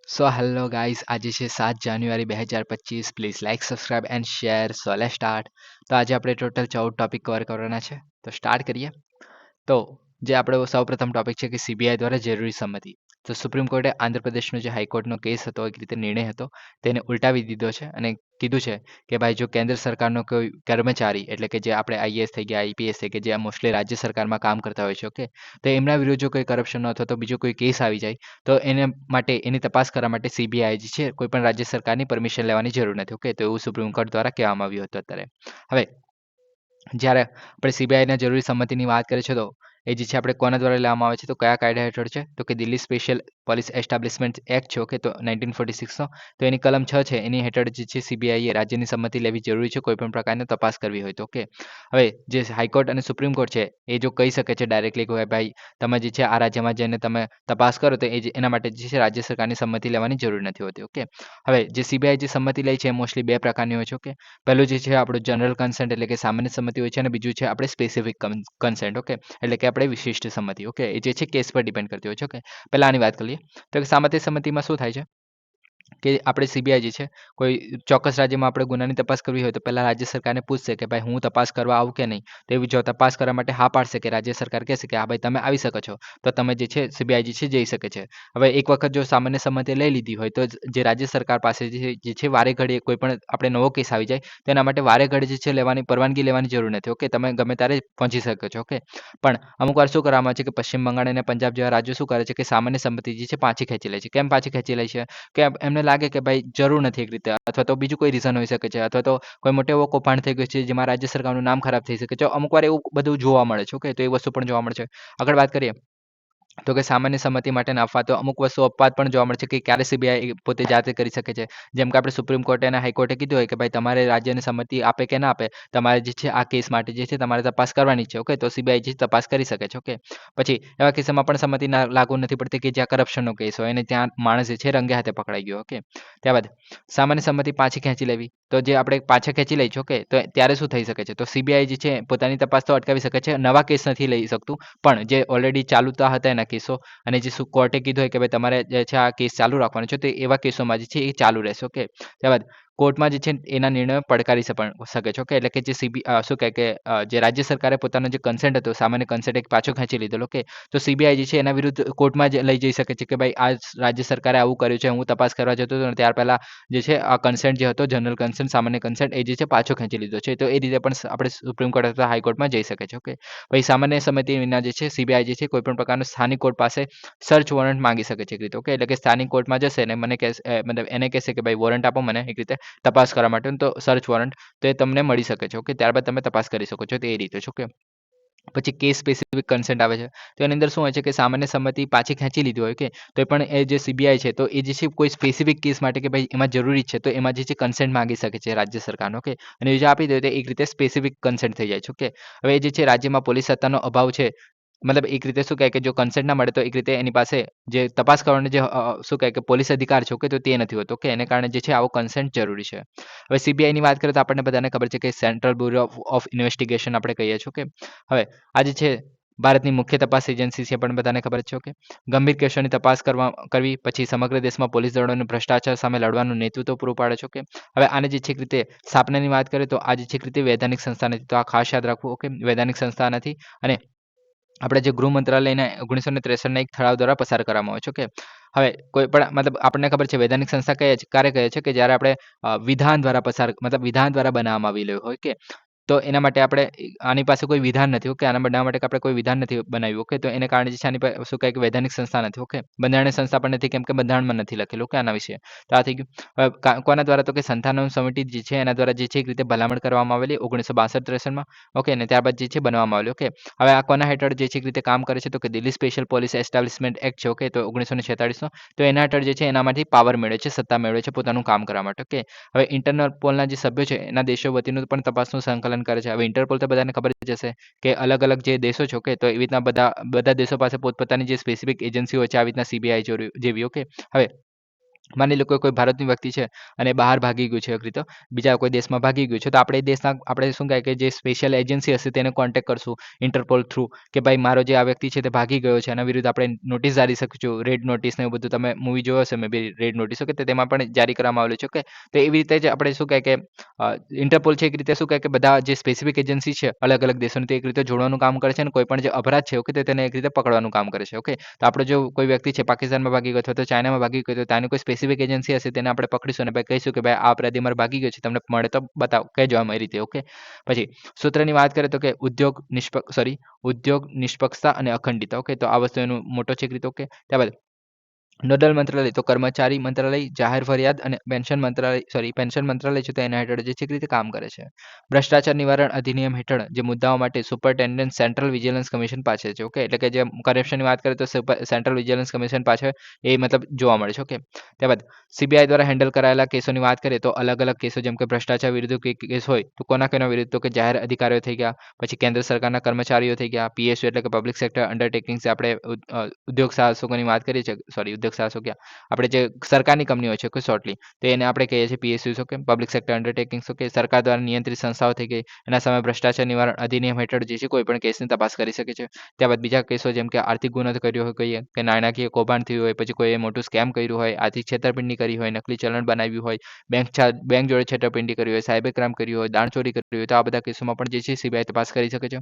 Hello guys, આજે છે 7 જાન્યુઆરી 2025. Please like, subscribe and share. Let's start. તો આજે આપણે ટોટલ 14 ટોપિક કવર કરવાના છે. તો સ્ટાર્ટ કરીએ. તો જે આપણો સૌપ્રથમ ટોપિક છે કે સીબીઆઈ દ્વારા જરૂરી સંમતિ. તો સુપ્રીમ કોર્ટે આંધ્રપ્રદેશનો જે હાઈકોર્ટનો કેસ હતો, એક રીતે નિર્ણય હતો, તેને ઉલટાવી દીધો છે અને કીધું છે કે ભાઈ, જો કેન્દ્ર સરકારનો કોઈ કર્મચારી, એટલે કે જે આપણે આઈએએસ થઈ ગયા, આઈપીએસ થઈ ગયા, જે મોસ્ટલી રાજ્ય સરકારમાં કામ કરતા હોય છે, ઓકે, તો એમના વિરુદ્ધ જો કોઈ કરપ્શનનો અથવા તો બીજો કોઈ કેસ આવી જાય, તો એને માટે એની તપાસ કરવા માટે સીબીઆઈ જે છે કોઈ પણ રાજ્ય સરકારની પરમિશન લેવાની જરૂર નથી. ઓકે, તો એવું સુપ્રીમ કોર્ટ દ્વારા કહેવામાં આવ્યું હતું. અત્યારે હવે જ્યારે આપણે સીબીઆઈના જરૂરી સંમતિની વાત કરીએ છીએ, તો એ જે છે આપણે કોના દ્વારા લેવામાં આવે છે, તો કયા કાયદા હેઠળ છે, તો કે Delhi special police establishment act છે. ઓકે, તો 1946નો, તો એની કલમ 6 છે, એની હેઠળ જે છે સીબીઆઈએ રાજ્યની સંમતિ લેવી જરૂરી છે કોઈ પણ પ્રકારની તપાસ કરવી હોય તો. ઓકે, હવે જે હાઈકોર્ટ અને સુપ્રીમ કોર્ટ છે એ જો કહી શકે છે ડાયરેક્ટલી કે ભાઈ, તમે જે છે આ રાજ્યમાં જઈને તમે તપાસ કરો, તો એના માટે જે છે રાજ્ય સરકારની સંમતિ લેવાની જરૂર નથી હોતી. ઓકે, હવે જે સીબીઆઈ જે સંમતિ લે છે એ મોસ્ટલી બે પ્રકારની હોય છે. ઓકે, પહેલું જે છે આપણું જનરલ કન્સેન્ટ, એટલે કે સામાન્ય સંમતિ હોય છે, અને બીજું છે આપણે સ્પેસિફિક કન્સેન્ટ. ઓકે, એટલે કે આપણે વિશિષ્ટ સંમતિ. ઓકે, એ જે છે કેસ પર ડિપેન્ડ કરતી હોય છે. ઓકે, પહેલા આની વાત કરીએ તો સામાન્ય સંમતિમાં શું થાય છે કે આપણે સીબીઆઈ જે છે કોઈ ચોક્કસ રાજ્યમાં આપણે ગુનાની તપાસ કરવી હોય, તો પહેલા રાજ્ય સરકારને પૂછશે કે ભાઈ, હું તપાસ કરવા આવું કે નહીં. તો એવી જો તપાસ કરવા માટે હા પાડશે કે રાજ્ય સરકાર કહેશે કે હા ભાઈ, તમે આવી શકો છો, તો તમે જે છે સીબીઆઈ જે છે જઈ શકે છે. હવે એક વખત જો સામાન્ય સંમતિ લઈ લીધી હોય, તો જે રાજ્ય સરકાર પાસે જે છે વારે ઘડીએ કોઈ પણ આપણે નવો કેસ આવી જાય, તેના માટે વારે ઘડી જે છે પરવાનગી લેવાની જરૂર નથી. ઓકે, તમે ગમે ત્યારે પહોંચી શકો છો. ઓકે, પણ અમુક વાર શું કરવામાં આવે છે કે પશ્ચિમ બંગાળ અને પંજાબ જેવા રાજ્યો શું કરે છે કે સામાન્ય સંમતિ જે છે પાછી ખેંચી લે છે. કેમ પાછી ખેંચી લે છે? કે એમને લાગે કે ભાઈ જરૂર નથી એક રીતે, અથવા તો બીજું કોઈ રીઝન હોઈ શકે છે, અથવા તો કોઈ મોટો એવો કૌભાંડ થઈ ગયો છે જેમાં રાજ્ય સરકારનું નામ ખરાબ થઈ શકે છે. અમુક વાર એવું બધું જોવા મળે છે. ઓકે, તો એ વસ્તુ પણ જોવા મળે છે. આગળ વાત કરીએ તો કે સામાન્ય સંમતિ માટેના અપવાદો, અમુક વસ્તુ અપવાદ પણ જોવા મળે છે કે ક્યારે સીબીઆઈ પોતે જાતે કરી શકે છે. જેમ કે આપણે સુપ્રીમ કોર્ટે અને હાઈકોર્ટે કીધું હોય કે ભાઈ, તમારે રાજ્યની સંમતિ આપે કે ના આપે, તમારે જે છે આ કેસ માટે જે છે તમારે તપાસ કરવાની છે. ઓકે, તો સીબીઆઈ જે તપાસ કરી શકે છે. ઓકે, પછી એવા કિસ્સામાં પણ સંમતિ લાગુ નથી પડતી કે જ્યાં કરપ્શનનો કેસ હોય અને ત્યાં માણસ જે છે રંગે હાથે પકડાઈ ગયો. ઓકે, ત્યારબાદ સામાન્ય સંમતિ પાછી ખેંચી લેવી. તો જે આપણે પાછા ખેંચી લઈ છે, ઓકે, તો ત્યારે શું થઈ શકે છે, તો સીબીઆઈ જે છે પોતાની તપાસ તો અટકાવી શકે છે, નવા કેસ નથી લઈ શકતું, પણ જે ઓલરેડી ચાલુતા હતા એના કેસો, અને જે કોર્ટે કીધું હોય કે ભાઈ તમારે જે છે આ કેસ ચાલુ રાખવાનો છે, તો એવા કેસોમાં જે છે એ ચાલુ રહેશે. ઓકે, ત્યારબાદ કોર્ટમાં જે છે એના નિર્ણયો પડકારી શકે છે. ઓકે, એટલે કે જે શું કહે કે જે રાજ્ય સરકારે પોતાનો જે કન્સેન્ટ હતો, સામાન્ય કન્સેન્ટ એક પાછો ખેંચી લીધેલો. ઓકે, તો સીબીઆઈ જે છે એના વિરુદ્ધ કોર્ટમાં જ લઈ જઈ શકે છે કે ભાઈ, આ રાજ્ય સરકારે આવું કર્યું છે, હું તપાસ કરવા જતો હતો, ત્યાર પહેલા જે છે આ કન્સેન્ટ જે હતો, જનરલ કન્સેન્ટ, સામાન્ય કન્સેન્ટ, એ જે છે પાછો ખેંચી લીધો છે. તો એ રીતે પણ આપણે સુપ્રીમ કોર્ટ અથવા હાઈકોર્ટમાં જઈ શકે છે. ઓકે, પછી સામાન્ય સંમતિ વિના જે છે સીબીઆઈ જે છે કોઈ પણ પ્રકારનું સ્થાનિક કોર્ટ પાસે સર્ચ વોરંટ માંગી શકે છે એક રીતે. ઓકે, એટલે કે સ્થાનિક કોર્ટમાં જશે ને મને કહેશે, મતલબ એને કહેશે કે ભાઈ વોરંટ આપો મને એક રીતે તપાસ કરવા માટે, તો સર્ચ વોરંટ, તો એ તમને મળી શકે છે. ઓકે, ત્યારબાદ તમે તપાસ કરી શકો છો. તો એ રીતે છે. ઓકે, પછી કેસ સ્પેસિફિક કન્સેન્ટ આવે છે. તો એની અંદર શું હોય છે કે સામાન્ય સંમતિ પાછી ખેંચી લીધી હોય કે તો પણ એ જે સીબીઆઈ છે, તો એ જે છે કોઈ સ્પેસિફિક કેસ માટે કે ભાઈ એમાં જરૂરી છે, તો એમાં જે છે કન્સેન્ટ માંગી શકે છે રાજ્ય સરકારનો. ઓકે, અને એ જે આપી દે તો એક રીતે સ્પેસિફિક કન્સેન્ટ થઈ જાય છે. ઓકે, હવે એ જે છે રાજ્યમાં પોલીસ સત્તાનો અભાવ છે, મતલબ એક રીતે શું કહે કે જો કન્સેન્ટ ના મળે, તો એક રીતે એની પાસે જે તપાસ કરવાનો જે શું કહે કે પોલીસ અધિકાર છે, ઓકે, તો તે નથી હોતો. ઓકે, એને કારણે જે છે આવો કન્સેન્ટ જરૂરી છે. હવે સીબીઆઈની વાત કરીએ તો આપણને બધાને ખબર છે કે સેન્ટ્રલ બ્યુરો ઓફ ઇન્વેસ્ટિગેશન આપણે કહીએ છીએ. ઓકે, હવે આ જે છે ભારતની મુખ્ય તપાસ એજન્સી છે, પણ બધાને ખબર છે. ઓકે, ગંભીર કેસોની તપાસ કરવી, પછી સમગ્ર દેશમાં પોલીસ દળોને ભ્રષ્ટાચાર સામે લડવાનું નેતૃત્વ પૂરું પાડે છે. ઓકે, હવે આને જે છે રીતે સ્થાપનાની વાત કરીએ તો આ જે છે રીતે વૈધાનિક સંસ્થા નથી, તો આ ખાસ યાદ રાખવું. ઓકે, વૈધાનિક સંસ્થા નથી, અને આપણે જે ગૃહ મંત્રાલયના 1963ના એક ઠરાવ દ્વારા પસાર કરવામાં આવે છે. ઓકે, હવે કોઈ પણ મતલબ આપણને ખબર છે વૈધાનિક સંસ્થા ક્યારે કહે છે કે જ્યારે આપણે વિધાન દ્વારા મતલબ વિધાન દ્વારા બનાવવામાં આવેલી હોય. ઓકે, તો એના માટે આપણે આની પાસે કોઈ વિધાન નથી. ઓકે, આના બનાવવા માટે આપણે કોઈ વિધાન નથી બનાવ્યું. ઓકે, તો એને કારણે જે છે આની પાસે શું કહે કે વૈધાનિક સંસ્થા નથી. ઓકે, બંધારણીય સંસ્થા પણ નથી, કેમ કે બંધારણમાં નથી લખેલું. ઓકે, આના વિશે તો આ થઈ ગયું. હવે કોના દ્વારા, તો કે સંતાનોની સમિતિ જે છે એના દ્વારા જે છે એક રીતે ભલામણ કરવામાં આવેલી 1962-63માં. ઓકે, અને ત્યારબાદ જે છે બનાવવામાં આવેલી. ઓકે, હવે આ કોના હેઠળ જે છે એક રીતે કામ કરે છે, તો કે Delhi special police establishment act છે. ઓકે, તો 1946નો, તો એના હેઠળ જે છે એનામાંથી પાવર મેળવે છે, સત્તા મેળવે છે પોતાનું કામ કરવા માટે. ઓકે, હવે ઇન્ટરપોલના જે સભ્યો છે એના દેશો વતીનું પણ તપાસનું સંકલન કરે છે. હવે ઇન્ટરપોલ તો બધાને ખબર જ હશે કે અલગ અલગ જે દેશો છે. ઓકે, તો એવી રીતના બધા દેશો પાસે પોતપોતાની જે સ્પેસિફિક એજન્સી હોય છે, આવી રીતના સીબીઆઈ જેવી. ઓકે, હવે માની લો કે કોઈ ભારતની વ્યક્તિ છે અને બહાર ભાગી ગયું છે એક રીતે બીજા કોઈ દેશમાં ભાગી ગયું છે તો આપણે એ દેશના આપણે શું કહે કે જે સ્પેશિયલ એજન્સી હશે તેને કોન્ટેક્ટ કરશું ઇન્ટરપોલ થ્રુ કે ભાઈ મારો જે આ વ્યક્તિ છે તે ભાગી ગયો છે એના વિરુદ્ધ આપણે નોટિસ જારી શકીશું રેડ નોટિસ ને એવું બધું તમે મૂવી જોયો હશે મે બી રેડ નોટિસ કે તેમાં પણ જારી કરવામાં આવેલું છે ઓકે તો એવી રીતે જ આપણે શું કહે કે ઇન્ટરપોલ છે એક રીતે શું કહે કે બધા જે સ્પેસિફિક એજન્સી છે અલગ અલગ દેશોની તે એક રીતે જોડવાનું કામ કરે છે અને કોઈ પણ જે અપરાધ છે ઓકે તે તેને એક રીતે પકડવાનું કામ કરે છે ઓકે તો આપણે જો કોઈ વ્યક્તિ છે પાકિસ્તાનમાં ભાગી ગયો અથવા તો ચાઇનામાં ભાગી ગયો તો ત્યાંની કોઈ સ્પેસિફિક એજન્સી હશે તેને આપણે પકડીશું અને ભાઈ કહીશું કે ભાઈ આ અપરાધી અમારે ભાગી ગયો છે તમને મળે તો બતાવો કહેજો આમ એ રીતે ઓકે પછી સૂત્રની વાત કરીએ તો કે ઉદ્યોગ નિષ્પક્ષતા અને અખંડિતતા ઓકે તો આ વસ્તુ એનું મોટો છે એક રીતે ઓકે ત્યારબાદ નોડલ મંત્રાલય તો કર્મચારી મંત્રાલય જાહેર ફરિયાદ અને પેન્શન મંત્રાલય છે તો એના હેઠળ જે છે એ રીતે કામ કરે છે ભ્રષ્ટાચાર નિવારણ અધિનિયમ હેઠળ જે મુદ્દાઓ માટે સુપરિન્ટેન્ડન્ટ સેન્ટ્રલ વિજિલન્સ કમિશન પાસે છે ઓકે એટલે કે જે કરપ્શનની વાત કરીએ તો સેન્ટ્રલ વિજિલન્સ કમિશન પાસે એ મતલબ જોવા મળે છે ઓકે ત્યારબાદ સીબીઆઈ દ્વારા હેન્ડલ કરાયેલા કેસોની વાત કરીએ તો અલગ અલગ કેસો જેમ કે ભ્રષ્ટાચાર વિરુદ્ધ કેસ હોય તો કોના વિરુદ્ધ તો કે જાહેર અધિકારીઓ થઈ ગયા પછી કેન્દ્ર સરકારના કર્મચારીઓ થઈ ગયા પીએસયુ એટલે કે પબ્લિક સેક્ટર અંડરટેકિંગ્સ આપણે ઉદ્યોગ સાહસોની વાત કરીએ છીએ ઉદ્યોગ સાહસો ક્યાં આપણે જે સરકારની કંપનીઓ છે કે શોર્ટલી તો એને આપણે કહીએ છીએ પીએસયુ કે પબ્લિક સેક્ટર અંડરટેકિંગ્સ કે સરકાર દ્વારા નિયંત્રિત સંસ્થાઓ થઈ ગઈ એના સામે ભ્રષ્ટાચાર નિવારણ અધિનિયમ હેઠળ જે છે કોઈ પણ કેસની તપાસ કરી શકે છે ત્યારબાદ બીજા કેસો જેમ કે આર્થિક ગુનો કર્યો હોય કહીએ કે નાણાકીય કૌભાંડ થયું હોય પછી કોઈએ મોટું સ્કેમ કર્યું હોય આર્થિક છેતરપિંડી કરી હોય નકલી ચલણ બનાવ્યું હોય બેંક જોડે છેતરપિંડી કરી હોય સાયબર ક્રાઇમ કર્યું હોય દાણચોરી કરી હોય તો આ બધા કેસોમાં પણ જે છે સીબીઆઈ તપાસ કરી શકે છે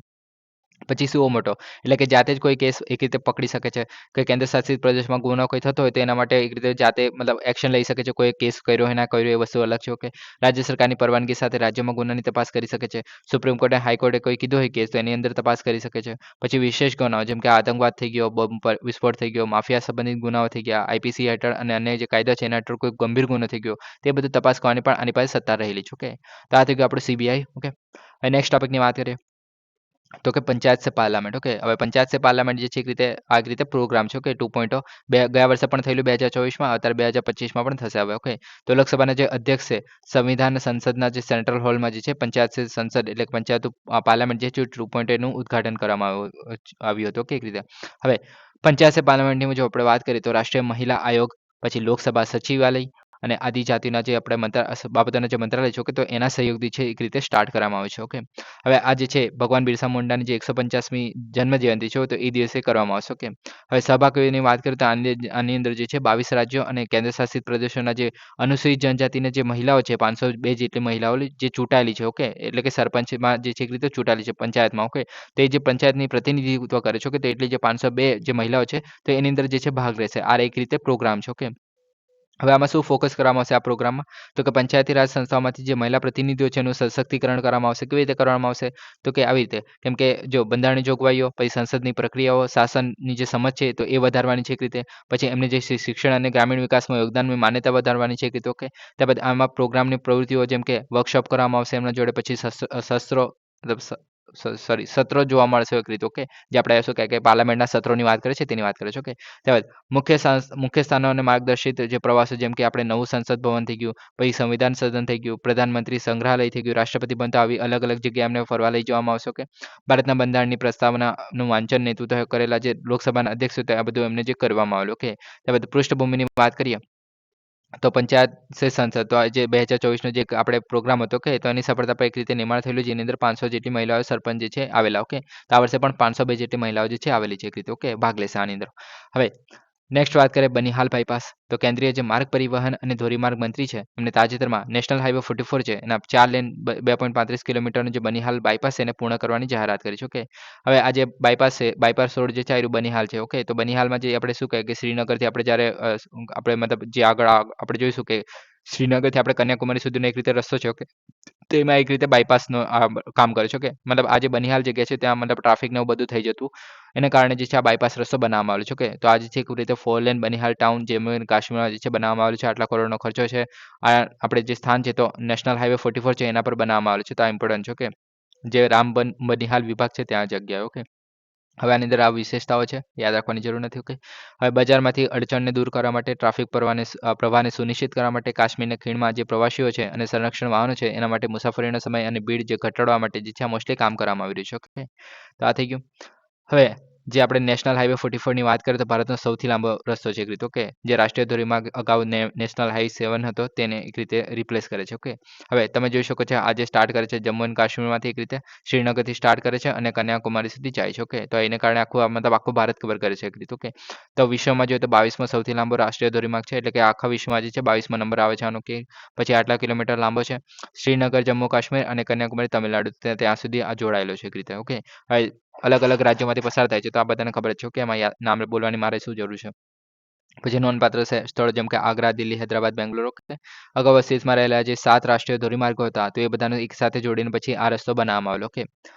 પછી સુઓ મોટો એટલે કે જાતે જ કોઈ કેસ એક રીતે પકડી શકે છે કે કેન્દ્ર શાસિત પ્રદેશમાં ગુનો કોઈ થતો હોય તો એના માટે એક રીતે જાતે મતલબ એક્શન લઈ શકે છે કોઈ કેસ કર્યો હોય ના કર્યો એ વસ્તુ અલગ છે ઓકે રાજ્ય સરકારની પરવાનગી સાથે રાજ્યમાં ગુનાની તપાસ કરી શકે છે સુપ્રીમ કોર્ટે હાઈકોર્ટે કોઈ કીધું હોય કેસ તો એની અંદર તપાસ કરી શકે છે પછી વિશેષ ગુનાઓ જેમ કે આતંકવાદ થઈ ગયો બોમ્બ વિસ્ફોટ થઈ ગયો માફિયા સંબંધિત ગુનાઓ થઈ ગયા આઈપીસી હેઠળ અને અન્ય જે કાયદા છે એના હેઠળ કોઈ ગંભીર ગુનો થઈ ગયો તે બધું તપાસ કરવાની પણ આની પાસે સત્તા રહેલી છે ઓકે તો આ થઈ ગયું આપણું સીબીઆઈ ઓકે હવે નેક્સ્ટ ટોપિકની વાત કરીએ તો કે પંચાયત સે પાર્લામેન્ટ ઓકે હવે પંચાયત સે પાર્લામેન્ટ જે છે એક રીતે આ રીતે પ્રોગ્રામ છે ઓકે 2.0 ગયા વર્ષે પણ થયેલું 2024માં અત્યારે 2025માં પણ થશે હવે ઓકે તો લોકસભાના જે અધ્યક્ષ છે સંવિધાન સંસદના જે સેન્ટ્રલ હોલમાં જે છે પંચાયત સે સંસદ એટલે પંચાયત પાર્લામેન્ટ જે છે 2.0 નું ઉદ્ઘાટન કરવામાં આવ્યું હતું ઓકે એક રીતે હવે પંચાયત સે પાર્લામેન્ટની જો આપણે વાત કરીએ તો રાષ્ટ્રીય મહિલા આયોગ પછી લોકસભા સચિવાલય અને આદિજાતિના જે આપણે બાબતોના જે મંત્રાલય છે ઓકે તો એના સહયોગથી છે એક રીતે સ્ટાર્ટ કરવામાં આવે છે ઓકે હવે આ જે છે ભગવાન બિરસા મુંડાની જે 150મી જન્મ જયંતિ છે તો એ દિવસે કરવામાં આવશે ઓકે હવે સહભાગીઓની વાત કરીએ તો આની અંદર જે છે 22 રાજ્યો અને કેન્દ્ર શાસિત પ્રદેશોના જે અનુસૂચિત જનજાતિના જે મહિલાઓ છે 502 જેટલી મહિલાઓ જે ચૂંટાયેલી છે ઓકે એટલે કે સરપંચમાં જે છે એક રીતે ચૂંટાયેલી છે પંચાયતમાં ઓકે તે જે પંચાયતની પ્રતિનિધિત્વ કરે છે ઓકે તો એટલી જે 502 જે મહિલાઓ છે તો એની અંદર જે છે ભાગ લેશે આ એક રીતે પ્રોગ્રામ છે ઓકે હવે આમાં શું ફોકસ કરવામાં આવશે આ પ્રોગ્રામમાં તો કે પંચાયતી રાજ સંસ્થાઓમાંથી જે મહિલા પ્રતિનિધિઓ છે એનું સશક્તિકરણ કરવામાં આવશે કેવી રીતે કરવામાં આવશે તો કે આવી રીતે કેમ કે જો બંધારણની જોગવાઈઓ પછી સંસદની પ્રક્રિયાઓ શાસનની જે સમજ છે તો એ વધારવાની છે એક રીતે પછી એમને જે શિક્ષણ અને ગ્રામીણ વિકાસમાં યોગદાનની માન્યતા વધારવાની છે એક રીતે ઓકે ત્યારબાદ આમાં પ્રોગ્રામની પ્રવૃત્તિઓ જેમ કે વર્કશોપ કરવામાં આવશે એમના જોડે પછી શસ્ત્રો મતલબ સત્રો જોવા મળશે એક રીતે ઓકે જે આપણે શું કહે કે પાર્લામેન્ટના સત્રોની વાત કરીએ છીએ તેની વાત કરીએ છીએ ઓકે ત્યારબાદ મુખ્ય સ્થાનો અને માર્ગદર્શિત જે પ્રવાસો જેમ કે આપણે નવું સંસદ ભવન થઈ ગયું પછી સંવિધાન સદન થઈ ગયું પ્રધાનમંત્રી સંગ્રહાલય થઈ ગયું રાષ્ટ્રપતિ ભવન તો આવી અલગ અલગ જગ્યાએ એમને ફરવા લઈ જવામાં આવશે ઓકે ભારતના બંધારણની પ્રસ્તાવનાનું વાંચન નેતૃત્વ કરેલા જે લોકસભાના અધ્યક્ષ હતા આ બધું એમને જે કરવામાં આવેલું ઓકે ત્યારબાદ પૃષ્ઠભૂમિની વાત કરીએ તો પંચાયત સે સંસદ તો જે 2024નો જે આપણે પ્રોગ્રામ હતો કે તો એની સફળતા પર એક રીતે નિર્માણ થયેલું જેની અંદર 500 જેટલી મહિલાઓ સરપંચ જે છે આવેલા ઓકે તો આ વર્ષે પણ 502 જેટલી મહિલાઓ જે છે આવેલી છે એક રીતે ઓકે ભાગ લેશે આની અંદર હવે નેક્સ્ટ વાત કરીએ બનિહાલ બાયપાસ તો કેન્દ્રીય જે માર્ગ પરિવહન અને ધોરીમાર્ગ મંત્રી છે એમને તાજેતરમાં નેશનલ હાઈવે 44 છે એના 4 લેન 2.35 કિલોમીટરનું જે બનિહાલ બાયપાસ છે એને પૂર્ણ કરવાની જાહેરાત કરી છે ઓકે હવે આ જે બાયપાસ છે બાયપાસ રોડ જે છે આ બનિહાલ છે ઓકે તો બનિહાલમાં જે આપણે શું કહે કે શ્રીનગરથી આપણે જ્યારે આપણે મતલબ જે આગળ આપણે જોઈશું કે શ્રીનગરથી આપણે કન્યાકુમારી સુધીનો એક રીતે રસ્તો છે ઓકે તો એમાં એક રીતે બાયપાસનો કામ કરે છે ઓકે મતલબ આ જે બનિહાલ જગ્યા છે ત્યાં મતલબ ટ્રાફિક ને એવું બધું થઈ જતું એના કારણે જે છે આ બાયપાસ રસ્તો બનાવવામાં આવેલો છે ઓકે તો આ જે છે એક રીતે 4 લેન બનિહાલ ટાઉન જમ્મુ અને કાશ્મીરમાં જે છે બનાવવામાં આવેલું છે આટલા કરોડનો ખર્ચો છે આ આપણે જે સ્થાન છે તો નેશનલ હાઈવે 44 છે એના પર બનાવવામાં આવેલું છે તો આ ઇમ્પોર્ટન્ટ છે ઓકે જે બનિહાલ વિભાગ છે ત્યાં જગ્યાએ ઓકે હવે આની અંદર આ વિશેષતાઓ છે યાદ રાખવાની જરૂર નથી ઓકે હવે બજારમાંથી અડચણને દૂર કરવા માટે ટ્રાફિક પ્રવાહને સુનિશ્ચિત કરવા માટે કાશ્મીરના ખીણમાં જે પ્રવાસીઓ છે અને સંરક્ષણ વાહનો છે એના માટે મુસાફરીનો સમય અને ભીડ જે ઘટાડવા માટે જે છે આ મોસ્ટલી કામ કરવામાં આવી રહ્યું છે ઓકે તો આ થઈ ગયું હવે જે આપણે નેશનલ હાઈવે 44 ની વાત કરીએ તો ભારતનો સૌથી લાંબો રસ્તો છે એક રીતે. ઓકે, જે રાષ્ટ્રીય ધોરીમાર્ગ અગાઉ નેશનલ હાઈવે 7 હતો તેને એક રીતે રિપ્લેસ કરે છે. ઓકે, હવે તમે જોઈ શકો છો આજે સ્ટાર્ટ કરે છે જમ્મુ એન્ડ કાશ્મીરમાંથી એક રીતે શ્રીનગરથી સ્ટાર્ટ કરે છે અને કન્યાકુમારી સુધી જાય છે. ઓકે, તો એને કારણે મતલબ આખું ભારત કવર કરે છે એક રીતે. ઓકે, તો વિશ્વમાં જોઈએ તો 22મો સૌથી લાંબો રાષ્ટ્રીય ધોરીમાર્ગ છે, એટલે કે આખા વિશ્વમાં જે છે 22મો નંબર આવે છે આનો. કે પછી આટલા કિલોમીટર લાંબો છે. શ્રીનગર જમ્મુ કાશ્મીર અને કન્યાકુમારી તમિલનાડુ ત્યાં સુધી આ જોડાયેલો છે એક રીતે. ઓકે, હવે અલગ અલગ રાજ્યોમાંથી પસાર થાય છે તો આ બધાને ખબર જ છે કે એમાં નામ બોલવાની મારે શું જરૂર છે. પછી નોંધપાત્ર સ્થળો જેમ કે આગ્રા, દિલ્હી, હૈદરાબાદ, બેંગ્લોર. ઓકે, અગાઉ અસ્તિત્વમાં રહેલા જે 7 રાષ્ટ્રીય ધોરીમાર્ગો હતા તો એ બધાને એક સાથે જોડીને પછી આ રસ્તો બનાવવામાં આવેલો. ઓકે,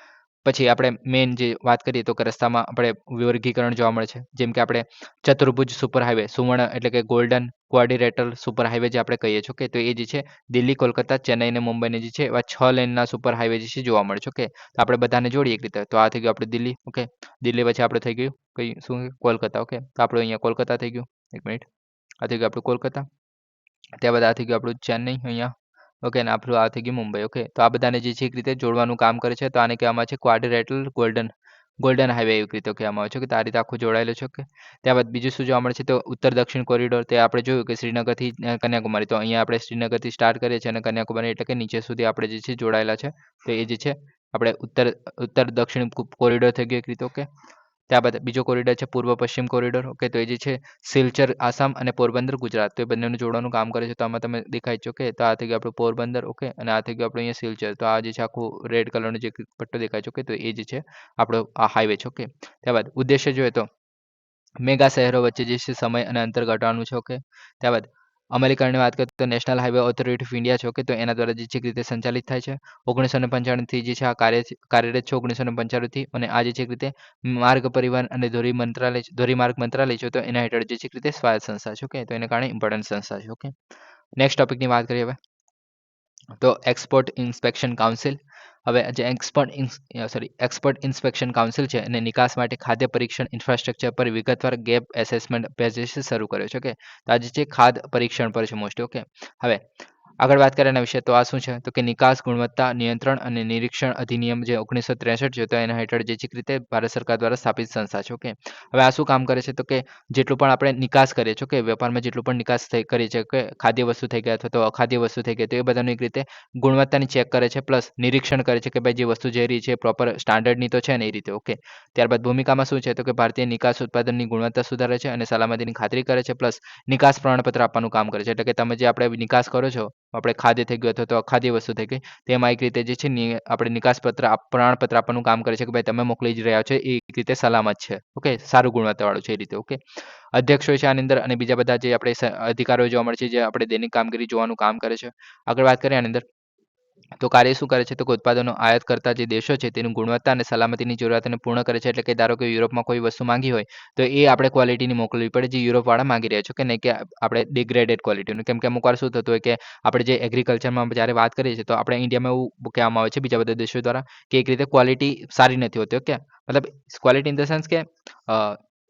પછી આપણે મેઇન જે વાત કરીએ તો કે રસ્તામાં આપણે વર્ગીકરણ જોવા મળે છે, જેમ કે આપણે ચતુર્ભુજ સુપર હાઈવે, સુવર્ણ એટલે કે ગોલ્ડન ક્વાડ્રિલેટરલ સુપર હાઈવે જે આપણે કહીએ છીએ. ઓકે, તો એ જે છે દિલ્હી, કોલકાતા, ચેન્નઈ અને મુંબઈને જે છે એવા 6 લેનના સુપર હાઈવે જે છે જોવા મળે છે. ઓકે, તો આપણે બધાને જોડીએ એક રીતે. તો આ થઈ ગયું આપણે દિલ્હી. ઓકે, દિલ્હી પછી આપણે થઈ ગયું કઈ શું કોલકાતા. ઓકે, તો આપણું અહીંયા કોલકાતા થઈ ગયું. એક મિનિટ, આ થઈ ગયું આપણું કોલકાતા. ત્યારબાદ આ થઈ ગયું આપણું ચેન્નઈ અહીંયા. ઓકે, અને આપણું આ થઈ ગયું મુંબઈ. ઓકે, તો આ બધાને જે છે એક રીતે જોડવાનું કામ કરે છે, તો આને કહેવામાં આવે છે ક્વાડ્રિલેટરલ ગોલ્ડન હાઈવે એવી રીતે કહેવામાં આવે છે. કે આ રીતે આખું જોડાયેલું છે. ઓકે, ત્યારબાદ બીજું શું જોવા મળે છે તો ઉત્તર દક્ષિણ કોરિડોર. તે આપણે જોયું કે શ્રીનગરથી કન્યાકુમારી, તો અહીંયા આપણે શ્રીનગરથી સ્ટાર્ટ કરીએ છીએ અને કન્યાકુમારી એટલે કે નીચે સુધી આપણે જે છે જોડાયેલા છે. તો એ જે છે આપણે ઉત્તર દક્ષિણ કોરિડોર થઈ ગયો એક રીતે. ઓકે, ત્યારબાદ બીજો કોરિડોર છે પૂર્વ પશ્ચિમ કોરિડોર. ઓકે, તો એ જે છે સિલચર આસામ અને પોરબંદર ગુજરાત, તો એ બંનેનું જોડવાનું કામ કરે છે. તો આમાં તમે દેખાય છો કે તો આ થઈ ગયું આપણું પોરબંદર. ઓકે, અને આ થઈ ગયું આપણું અહીંયા સિલચર. તો આ જે છે આખું રેડ કલરનો જે પટ્ટો દેખાય છે. ઓકે, તો એ જે છે આપણો આ હાઈવે છે. ઓકે, ત્યારબાદ ઉદ્દેશ્ય જોઈએ તો મેગા શહેરો વચ્ચે જે છે સમય અને અંતર ઘટાડવાનું છે. ઓકે, ત્યારબાદ અમલીકરણની વાત કરીએ તો national highway authority of India છે. ઓકે, તો એના દ્વારા જે છે રીતે સંચાલિત થાય છે. 1995થી જે છે આ કાર્યરત છે 1995થી. અને આ જે છે રીતે માર્ગ પરિવહન અને ધોરીમાર્ગ મંત્રાલય છે તો એના હેઠળ જે છે રીતે સ્વાયત્ત સંસ્થા છે. ઓકે, તો એને કારણે ઇમ્પોર્ટન્ટ સંસ્થા છે. ઓકે, નેક્સ્ટ ટોપિકની વાત કરીએ હવે તો એક્સપોર્ટ ઇન્સ્પેક્શન કાઉન્સિલ. હવે જે એક્સપર્ટ ઇન્સ્પેક્શન કાઉન્સિલ છે અને નિકાસ માટે ખાદ્ય પરીક્ષણ ઇન્ફ્રાસ્ટ્રક્ચર પર વિગતવાર ગેપ એસેસમેન્ટ અભ્યાસ શરૂ કર્યો છે. ઓકે, તો આજે છે ખાદ્ય પરીક્ષણ પર છે મોસ્ટલી. ઓકે, હવે આગળ વાત કરીએ એના વિશે તો આ શું છે તો કે નિકાસ ગુણવત્તા નિયંત્રણ અને નિરીક્ષણ અધિનિયમ જે 1963 છે તો એના હેઠળ જે છે રીતે ભારત સરકાર દ્વારા સ્થાપિત સંસ્થા છે. ઓકે, હવે આ શું કામ કરે છે તો કે જેટલું પણ આપણે નિકાસ કરીએ છીએ, કે વેપારમાં જેટલું પણ નિકાસ કરીએ છીએ, કે ખાદ્ય વસ્તુ થઈ ગયા અથવા તો અખાદ્ય વસ્તુ થઈ ગઈ, તો એ બધાનું એક રીતે ગુણવત્તાની ચેક કરે છે, પ્લસ નિરીક્ષણ કરે છે કે ભાઈ જે વસ્તુ જઈ રહી છે પ્રોપર સ્ટાન્ડર્ડની તો છે ને એ રીતે. ઓકે, ત્યારબાદ ભૂમિકામાં શું છે તો કે ભારતીય નિકાસ ઉત્પાદનની ગુણવત્તા સુધારે છે અને સલામતીની ખાતરી કરે છે, પ્લસ નિકાસ પ્રમાણપત્ર આપવાનું કામ કરે છે. એટલે કે તમે જે આપણે નિકાસ કરો છો, આપણે ખાદ્ય થઈ ગયું અથવા તો અખાદ્ય વસ્તુ થઈ ગઈ, તેમાં એક રીતે જે છે આપણે નિકાસ પ્રમાણપત્ર આપવાનું કામ કરે છે કે ભાઈ તમે મોકલી જ રહ્યા છો એ એક રીતે સલામત છે. ઓકે, સારું ગુણવત્તાવાળું છે એ રીતે. ઓકે, અધ્યક્ષ હોય છે આની અંદર અને બીજા બધા જે આપણે અધિકારીઓ જોવા મળે છે જે આપણે દૈનિક કામગીરી જોવાનું કામ કરે છે. આગળ વાત કરીએ આની અંદર તો કાર્ય શું કરે છે તો કે ઉત્પાદનો આયાત કરતા જે દેશો છે તેની ગુણવત્તા અને સલામતીની જરૂરિયાતને પૂર્ણ કરે છે. એટલે કે ધારો કે યુરોપમાં કોઈ વસ્તુ માંગી હોય તો એ આપણે ક્વોલિટીની મોકલવી પડે જે યુરોપવાળા માંગી રહ્યા છે, કે નહીં કે આપણે ડિગ્રેડેડ ક્વોલિટીનું. કેમ કે અમુક વાર શું થતું હોય કે આપણે જે એગ્રીકલ્ચરમાં જ્યારે વાત કરીએ છીએ તો આપણે ઇન્ડિયામાં એવું કહેવામાં આવે છે બીજા બધા દેશો દ્વારા કે એક રીતે ક્વોલિટી સારી નથી હોતી. ઓકે, મતલબ ક્વોલિટી ઇન ધ સેન્સ કે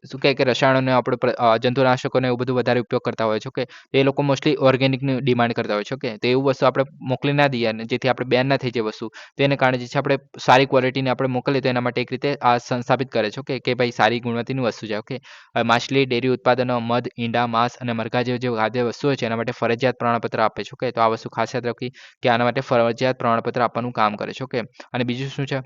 શું કહે કે રસાયણોને આપણે જંતુનાશકોને એવું બધું વધારે ઉપયોગ કરતા હોય છે. ઓકે, એ લોકો મોસ્ટલી ઓર્ગેનિકની ડિમાન્ડ કરતા હોય છે. ઓકે, તો એવું વસ્તુ આપણે મોકલી ના દઈએ અને જેથી આપણે બેન ના થઈ જાય વસ્તુ, તો એને કારણે જે છે આપણે સારી ક્વોલિટીની આપણે મોકલીએ તો એના માટે એક રીતે આ સંસ્થાપિત કરે છે. ઓકે, કે ભાઈ સારી ગુણવત્તાની વસ્તુ છે. ઓકે, માછલી, ડેરી ઉત્પાદનો, મધ, ઈંડા, માંસ અને મરઘા જેવી જે ખાદ્ય વસ્તુઓ છે એના માટે ફરજિયાત પ્રમાણપત્ર આપે છે. ઓકે, તો આ વસ્તુ ખાસ યાદ રાખવી કે આના માટે ફરજિયાત પ્રમાણપત્ર આપવાનું કામ કરે છે. ઓકે, અને બીજું શું છે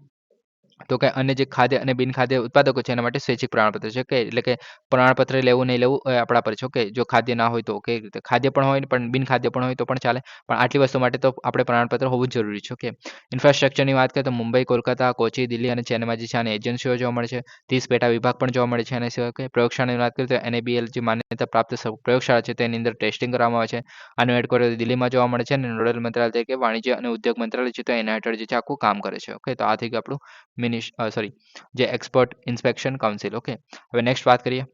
તો કે અન્ય જે ખાદ્ય અને બિનખાદ્ય ઉત્પાદકો છે એના માટે સ્વૈચ્છિક પ્રમાણપત્ર છે. કે એટલે કે પ્રમાણપત્ર લેવું નહીં લેવું એ આપણા પર છે. ઓકે, જો ખાદ્ય ના હોય તો ઓકે, ખાદ્ય પણ હોય પણ બિનખાદ્ય પણ હોય તો પણ ચાલે, પણ આટલી વસ્તુ માટે તો આપણે પ્રમાણપત્ર હોવું જ જરૂરી છે. ઓકે, ઇન્ફ્રાસ્ટ્રક્ચરની વાત કરીએ તો મુંબઈ, કોલકાતા, કોચી, દિલ્હી અને ચેન્નઈમાં જે છે આની એજન્સીઓ જોવા મળે છે. 30 પેટા વિભાગ પણ જોવા મળે છે. અને સિવાય કે પ્રયોગશાળાની વાત કરીએ તો NABL જે માન્યતા પ્રાપ્ત પ્રયોગશાળા છે તેની અંદર ટેસ્ટિંગ કરવામાં આવે છે. આનું હેડક્વાર્ટર દિલ્હીમાં જોવા મળે છે અને નોડલ મંત્રાલય તરીકે વાણિજ્ય અને ઉદ્યોગ મંત્રાલય છે તો એના હેઠળ જે છે આખું કામ કરે છે. ઓકે, તો આ થઈ ગયું આપણું જે એક્સપોર્ટ ઇન્સ્પેક્શન કાઉન્સિલ. ઓકે, હવે નેક્સ્ટ વાત કરીએ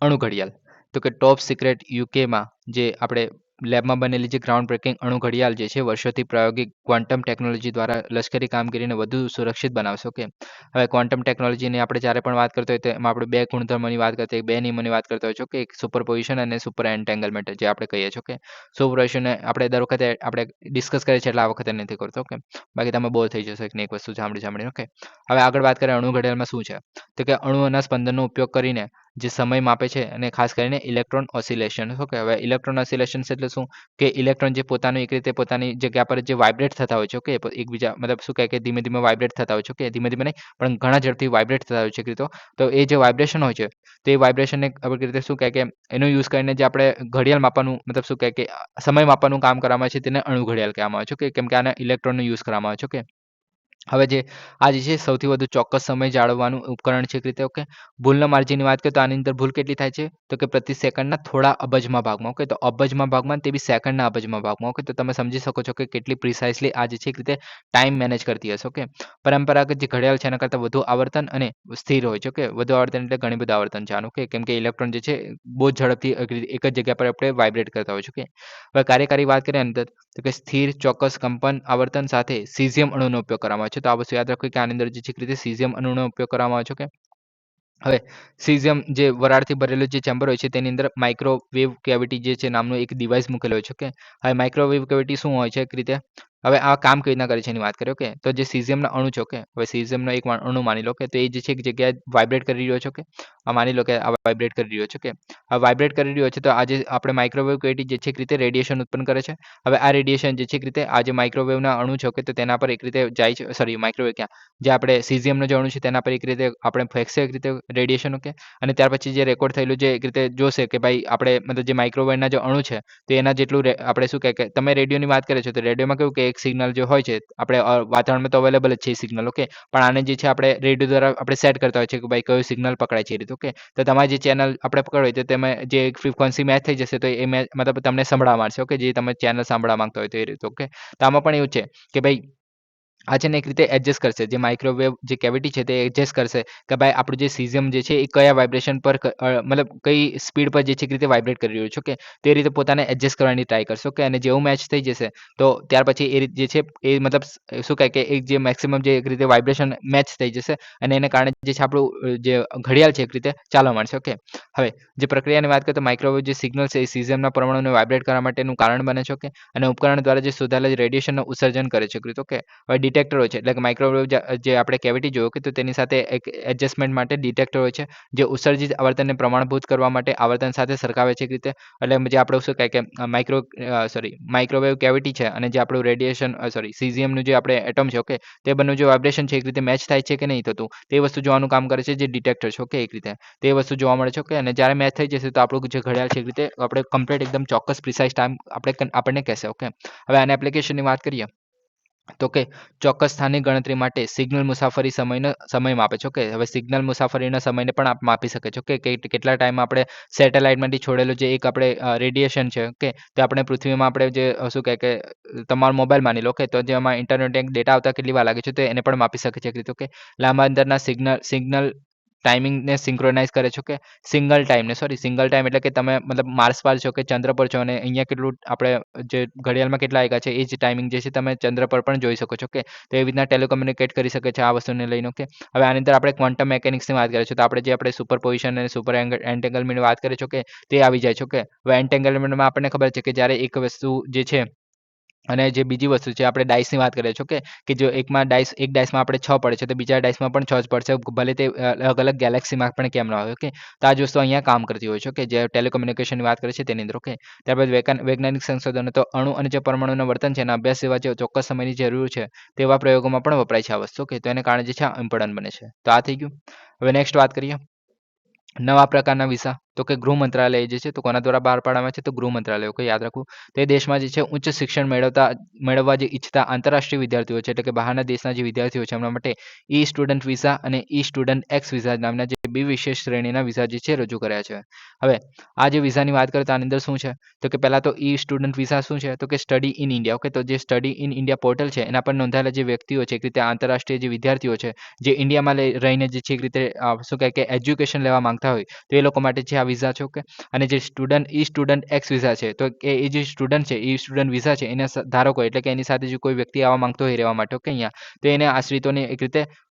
અણુ ઘડિયાળ. તો કે ટોપ સિક્રેટ યુકેમાં જે આપણે લેબમાં બનેલી જે ગ્રાઉન્ડ બ્રેકિંગ અણુ ઘડિયાળ જે છે વર્ષોથી પ્રાયોગિક ક્વોન્ટમ ટેકનોલોજી દ્વારા લશ્કરી કામગીરીને વધુ સુરક્ષિત બનાવશે. ઓકે, હવે ક્વોન્ટમ ટેકનોલોજીની આપણે જ્યારે પણ વાત કરતા હોય તો એમાં આપણે બે ગુણધર્મોની વાત કરતા હોય, બે નિયમોની વાત કરતા હોય છે. કે એક સુપરપોઝિશન અને સુપર એન્ટેંગલમેન્ટ જે આપણે કહીએ છીએ. ઓકે, સુપરપોઝિશન આપણે દર વખતે આપણે ડિસ્કસ કરીએ છીએ એટલે આ વખતે નથી કરતો. ઓકે, બાકી તમે બોર થઈ જશો એક વસ્તુ સાંભળીને. ઓકે, હવે આગળ વાત કરીએ અણુ ઘડિયાળમાં શું છે. તો કે અણુઓના સ્પંદનનો ઉપયોગ કરીને જે સમય માપે છે અને ખાસ કરીને ઇલેક્ટ્રોન ઓસિલેશન. ઓકે, હવે ઇલેક્ટ્રોન ઓસિલેશન એટલે શું કે ઇલેક્ટ્રોન જે પોતાનું એક રીતે પોતાની જગ્યા પર જે વાઇબ્રેટ થતા હોય છે. ઓકે, એકબીજા મતલબ શું કહે કે ધીમે ધીમે વાઇબ્રેટ થતા હોય છે. ઓકે, ધીમે ધીમે નહીં પણ ઘણા ઝડપથી વાઇબ્રેટ થતા હોય છે. તો એ જે વાઇબ્રેશન હોય છે તો એ વાઇબ્રેશનને આપણે રીતે શું કહે કે એનો યુઝ કરીને જે આપણે ઘડિયાળ માપવાનું મતલબ શું કહે કે સમય માપવાનું કામ કરવામાં આવે છે તેને અણુ ઘડિયાળ કહેવામાં આવે છે. ઓકે, કેમ કે આને ઇલેક્ટ્રોનનો યુઝ કરવામાં આવે છે. ઓકે, હવે આ જે છે સૌથી વધુ ચોક્કસ સમય જાળવવાનું ઉપકરણ છે. રીતે ઓકે, ભૂલના માર્જિનની વાત કરીએ તો આની અંદર ભૂલ કેટલી થાય છે તો કે પ્રતિ સેકન્ડના થોડા અબજમાં ભાગમાં. ઓકે, તો અબજમાં ભાગમાં તે બી સેકન્ડના અબજમાં ભાગમાં. ઓકે, તો તમે સમજી શકો છો કે કેટલી પ્રિસાઇસલી આ જે છે રીતે ટાઈમ મેનેજ કરતી હશે. ઓકે, પરંપરાગત જે ઘડિયાળ છે એના કરતાં વધુ આવર્તન અને સ્થિર હોય છે. ઓકે, વધુ આવર્તન એટલે ઘણી બધું આવર્તન છે આનું. ઓકે, કેમ કે ઇલેક્ટ્રોન જે છે બહુ જ ઝડપથી એક જ જગ્યા પર આપણે વાઇબ્રેટ કરતા હોય છે. ઓકે, હવે કાર્યકારી વાત કરીએ અંદર તો કે સ્થિર ચોક્કસ કંપન આવર્તન સાથે સીઝિયમ અણુનો ઉપયોગ કરવામાં આવે છે. તો આ વસ્તુ યાદ રાખો કે આની અંદર જે છે રીતે સીઝિયમ અણુનો ઉપયોગ કરવામાં આવે છે. ઓકે, હવે સીઝિયમ જે વરાળથી ભરેલું જે ચેમ્બર હોય છે તેની અંદર માઇક્રોવેવ કેવિટી જે છે નામનો એક ડિવાઇસ મૂકેલો હોય છે. ઓકે, હવે માઇક્રોવેવ કેવિટી શું હોય છે એક રીતે હવે આ કામ કેવી રીતના કરે છે એની વાત કરીએ. ઓકે, તો જે સીઝિયમના અણુ છે. ઓકે, હવે સીઝિયમનો એક અણુ માની લો કે તો એ જે છે એક જગ્યાએ વાઇબ્રેટ કરી રહ્યો છે. ઓકે, આ માની લો કે આ વાઇબ્રેટ કરી રહ્યો છે. ઓકે, આ વાઇબ્રેટ કરી રહ્યો છે તો આજે આપણે માઇક્રોવેવ કેવિટી જે છે એક રીતે રેડિયેશન ઉત્પન્ન કરે છે. હવે આ રેડિયેશન જે છે એક રીતે આ જે માઇક્રોવેવના અણુ છે. ઓકે, તો તેના પર એક રીતે જાય છે. સોરી, માઇક્રોવેવ ક્યાં જે આપણે સીઝિયમનો જે અણુ છે તેના પર એક રીતે આપણે ફેંકશે એક રીતે રેડિયેશન. ઓકે, અને ત્યાર પછી જે રેકોર્ડ થયેલું જે એક રીતે જોશે કે ભાઈ આપણે મતલબ જે માઇક્રોવેવના જે અણુ છે તો એના જેટલું આપણે શું કહે કે તમે રેડિયોની વાત કરે છો તો રેડિયોમાં કેવું કે એક સિગ્નલ જે હોય છે આપણે વાતાવરણમાં તો અવેલેબલ જ છે એ સિગ્નલ. ઓકે, પણ આને જે છે આપણે રેડિયો દ્વારા આપણે સેટ કરતા હોય છે કે ભાઈ કયું સિગ્નલ પકડાય છે એ રીતે. ઓકે, તો તમારી જે ચેનલ આપણે પકડ હોય તો તેમાં જે ફ્રિકવન્સી મેચ થઈ જશે તો એ મેચ મતલબ તમને સંભળાવવા માંડશે. ઓકે, જે તમે ચેનલ સાંભળવા માંગતા હોય તો એ રીતે. ઓકે, તો આમાં પણ એવું છે કે ભાઈ આ છે ને એક રીતે એડજસ્ટ કરશે જે માઇક્રોવેવ જે કેવિટી છે તે એડજસ્ટ કરશે કે ભાઈ આપણું જે સીઝિયમ જે છે એ કયા વાઇબ્રેશન પર મતલબ કઈ સ્પીડ પર જે છે એક રીતે વાઇબ્રેટ કરી રહ્યું છે. ઓકે, તે રીતે પોતાને એડજસ્ટ કરવાની ટ્રાય કરશે. ઓકે, અને જેવું મેચ થઈ જશે તો ત્યાર પછી એ જે છે એ મતલબ શું કહે કે એક જે મેક્સિમમ જે એક રીતે વાઇબ્રેશન મેચ થઈ જશે અને એને કારણે જે છે આપણું જે ઘડિયાળ છે એક રીતે ચાલવા માંડશે. ઓકે, હવે જે પ્રક્રિયાની વાત કરીએ તો માઇક્રોવેવ જે સિગ્નલ છે એ સીઝિયમના પરમાણુને વાઇબ્રેટ કરવા માટેનું કારણ બને છે. ઓકે, અને ઉપકરણ દ્વારા જે શોધાયેલા રેડિયેશનનું ઉત્સર્જન કરે છે. ઓકે, હવે ડિટેક્ટર હોય છે એટલે કે માઇક્રોવેવ જે આપણે કેવિટી જોયું કે તો તેની સાથે એક એડજસ્ટમેન્ટ માટે ડિટેક્ટર હોય છે જે ઉત્સર્જિત આવર્તનને પ્રમાણભૂત કરવા માટે આવર્તન સાથે સરખાવે છે એક રીતે. એટલે જે આપણે શું કહે કે માઇક્રોવેવ કેવિટી છે અને જે આપણું રેડિયેશન સીઝિયમનું જે આપણે એટમ છે. ઓકે, તે બંને જે વાઇબ્રેશન છે એક રીતે મેચ થાય છે કે નહીં થતું તે વસ્તુ જોવાનું કામ કરે છે જે ડિટેક્ટર છે. ઓકે, એક રીતે તે વસ્તુ જોવા મળે છે. ઓકે, અને જ્યારે મેચ થઈ જશે તો આપણું જે ઘડિયાળ છે એક રીતે આપણે કમ્પ્લીટ એકદમ ચોક્કસ પ્રિસાઇઝ ટાઈમ આપણને કહેશે. ઓકે, હવે આને એપ્લિકેશનની વાત કરીએ તો કે ચોક્કસ સ્થાનની ગણતરી માટે સિગ્નલ મુસાફરી સમય માપે છે. ઓકે, હવે સિગ્નલ મુસાફરીના સમયને પણ આપ માપી શકે છે. ઓકે, કેટલા ટાઈમમાં આપણે સેટેલાઇટમાંથી છોડેલું જે એક આપણે રેડિયેશન છે. ઓકે, તો આપણે પૃથ્વીમાં આપણે જે શું કહે કે તમારો મોબાઈલ માની લો. ઓકે, તો જેમાં ઇન્ટરનેટ ડેટા આવતા કેટલી વાર લાગે છે તો એને પણ માપી શકે છે એક રીતે. ઓકે, લાંબા અંતરના સિગ્નલ ટાઈમિંગને સિંક્રોનાઇઝ કરે છે. ઓકે, સિંગલ ટાઈમ એટલે કે તમે મતલબ માર્સ પર છો કે ચંદ્ર પર છો અને અહીંયા કેટલું આપણે જે ઘડિયાળમાં કેટલા વાગ્યા છે એ જ ટાઈમિંગ જે છે તમે ચંદ્ર પર પણ જોઈ શકો છો. ઓકે, તો એવી રીતના ટેલિકોમ્યુનિકેટ કરી શકે છે આ વસ્તુને લઈને. ઓકે, હવે આની અંદર આપણે ક્વોન્ટમ મિકેનિક્સની વાત કરીએ છીએ તો આપણે સુપરપોઝિશન અને સુપર એન્ટેંગલમેન્ટની વાત કરીએ છીએ. ઓકે, તે આવી જાય છે. ઓકે, હવે એન્ટેંગલમેન્ટમાં આપણને ખબર છે કે જ્યારે એક વસ્તુ જે છે અને જે બીજી વસ્તુ છે આપણે ડાઇસની વાત કરીએ છીએ. ઓકે, કે જો એક ડાઇસમાં આપણે 6 પડે છે તો બીજા ડાઇસમાં પણ 6 જ પડશે ભલે તે અલગ અલગ ગેલેક્સીમાં પણ કેમ ના હોય. ઓકે, તો આ જ વસ્તુ અહીંયા કામ કરતી હોય છે. ઓકે, જે ટેલિકોમ્યુનિકેશનની વાત કરીએ છીએ તેની અંદર. ઓકે, ત્યારબાદ વૈજ્ઞાનિક સંશોધનો તો અણુ અને જે પરમાણુના વર્તન છે એના અભ્યાસ જેવા જે ચોક્કસ સમયની જરૂર છે તેવા પ્રયોગોમાં પણ વપરાય છે આ વસ્તુ. ઓકે, તો એને કારણે જે છે આ ઇમ્પોર્ટન્ટ બને છે. તો આ થઈ ગયું. હવે નેક્સ્ટ વાત કરીએ નવા પ્રકારના વિઝા તો કે ગૃહ મંત્રાલય જે છે તો કોના દ્વારા બહાર પાડવામાં છે તો ગૃહ મંત્રાલય. ઓકે, યાદ રાખવું તે દેશમાં જે છે ઉચ્ચ શિક્ષણ મેળવવા જે ઈચ્છતા આંતરરાષ્ટ્રીય વિદ્યાર્થીઓ છે એટલે કે બહારના દેશના જે વિદ્યાર્થીઓ છે એમના માટે ઈ સ્ટુડન્ટ વિઝા અને ઈ સ્ટુડન્ટ એક્સ વિઝા નામના જે બે વિશેષ શ્રેણીના વિઝા જે છે રજૂ કર્યા છે. હવે આ જે વિઝાની વાત કરીએ તો આની અંદર શું છે તો કે પહેલાં તો ઈ સ્ટુડન્ટ વિઝા શું છે તો કે સ્ટડી ઇન ઇન્ડિયા. ઓકે, તો જે સ્ટડી ઇન ઇન્ડિયા પોર્ટલ છે એના પર નોંધાયેલા જે વ્યક્તિઓ છે એક રીતે આંતરરાષ્ટ્રીય જે વિદ્યાર્થીઓ છે જે ઇન્ડિયામાં રહીને જે છે એક રીતે શું કહે કે એજ્યુકેશન લેવા માંગતા માંગતા હોય તો એ લોકો માટે છે આ વિઝા છે. ઓકે, અને જે સ્ટુડન્ટ એક્સ વિઝા છે તો એ જે સ્ટુડન્ટ છે એ સ્ટુડન્ટ વિઝા છે એના ધારકો એટલે કે એની સાથે જે કોઈ વ્યક્તિ આવવા માંગતો હોય રહેવા માટે ઓકે અહીંયા, તો એને આશ્રિતોને એક રીતે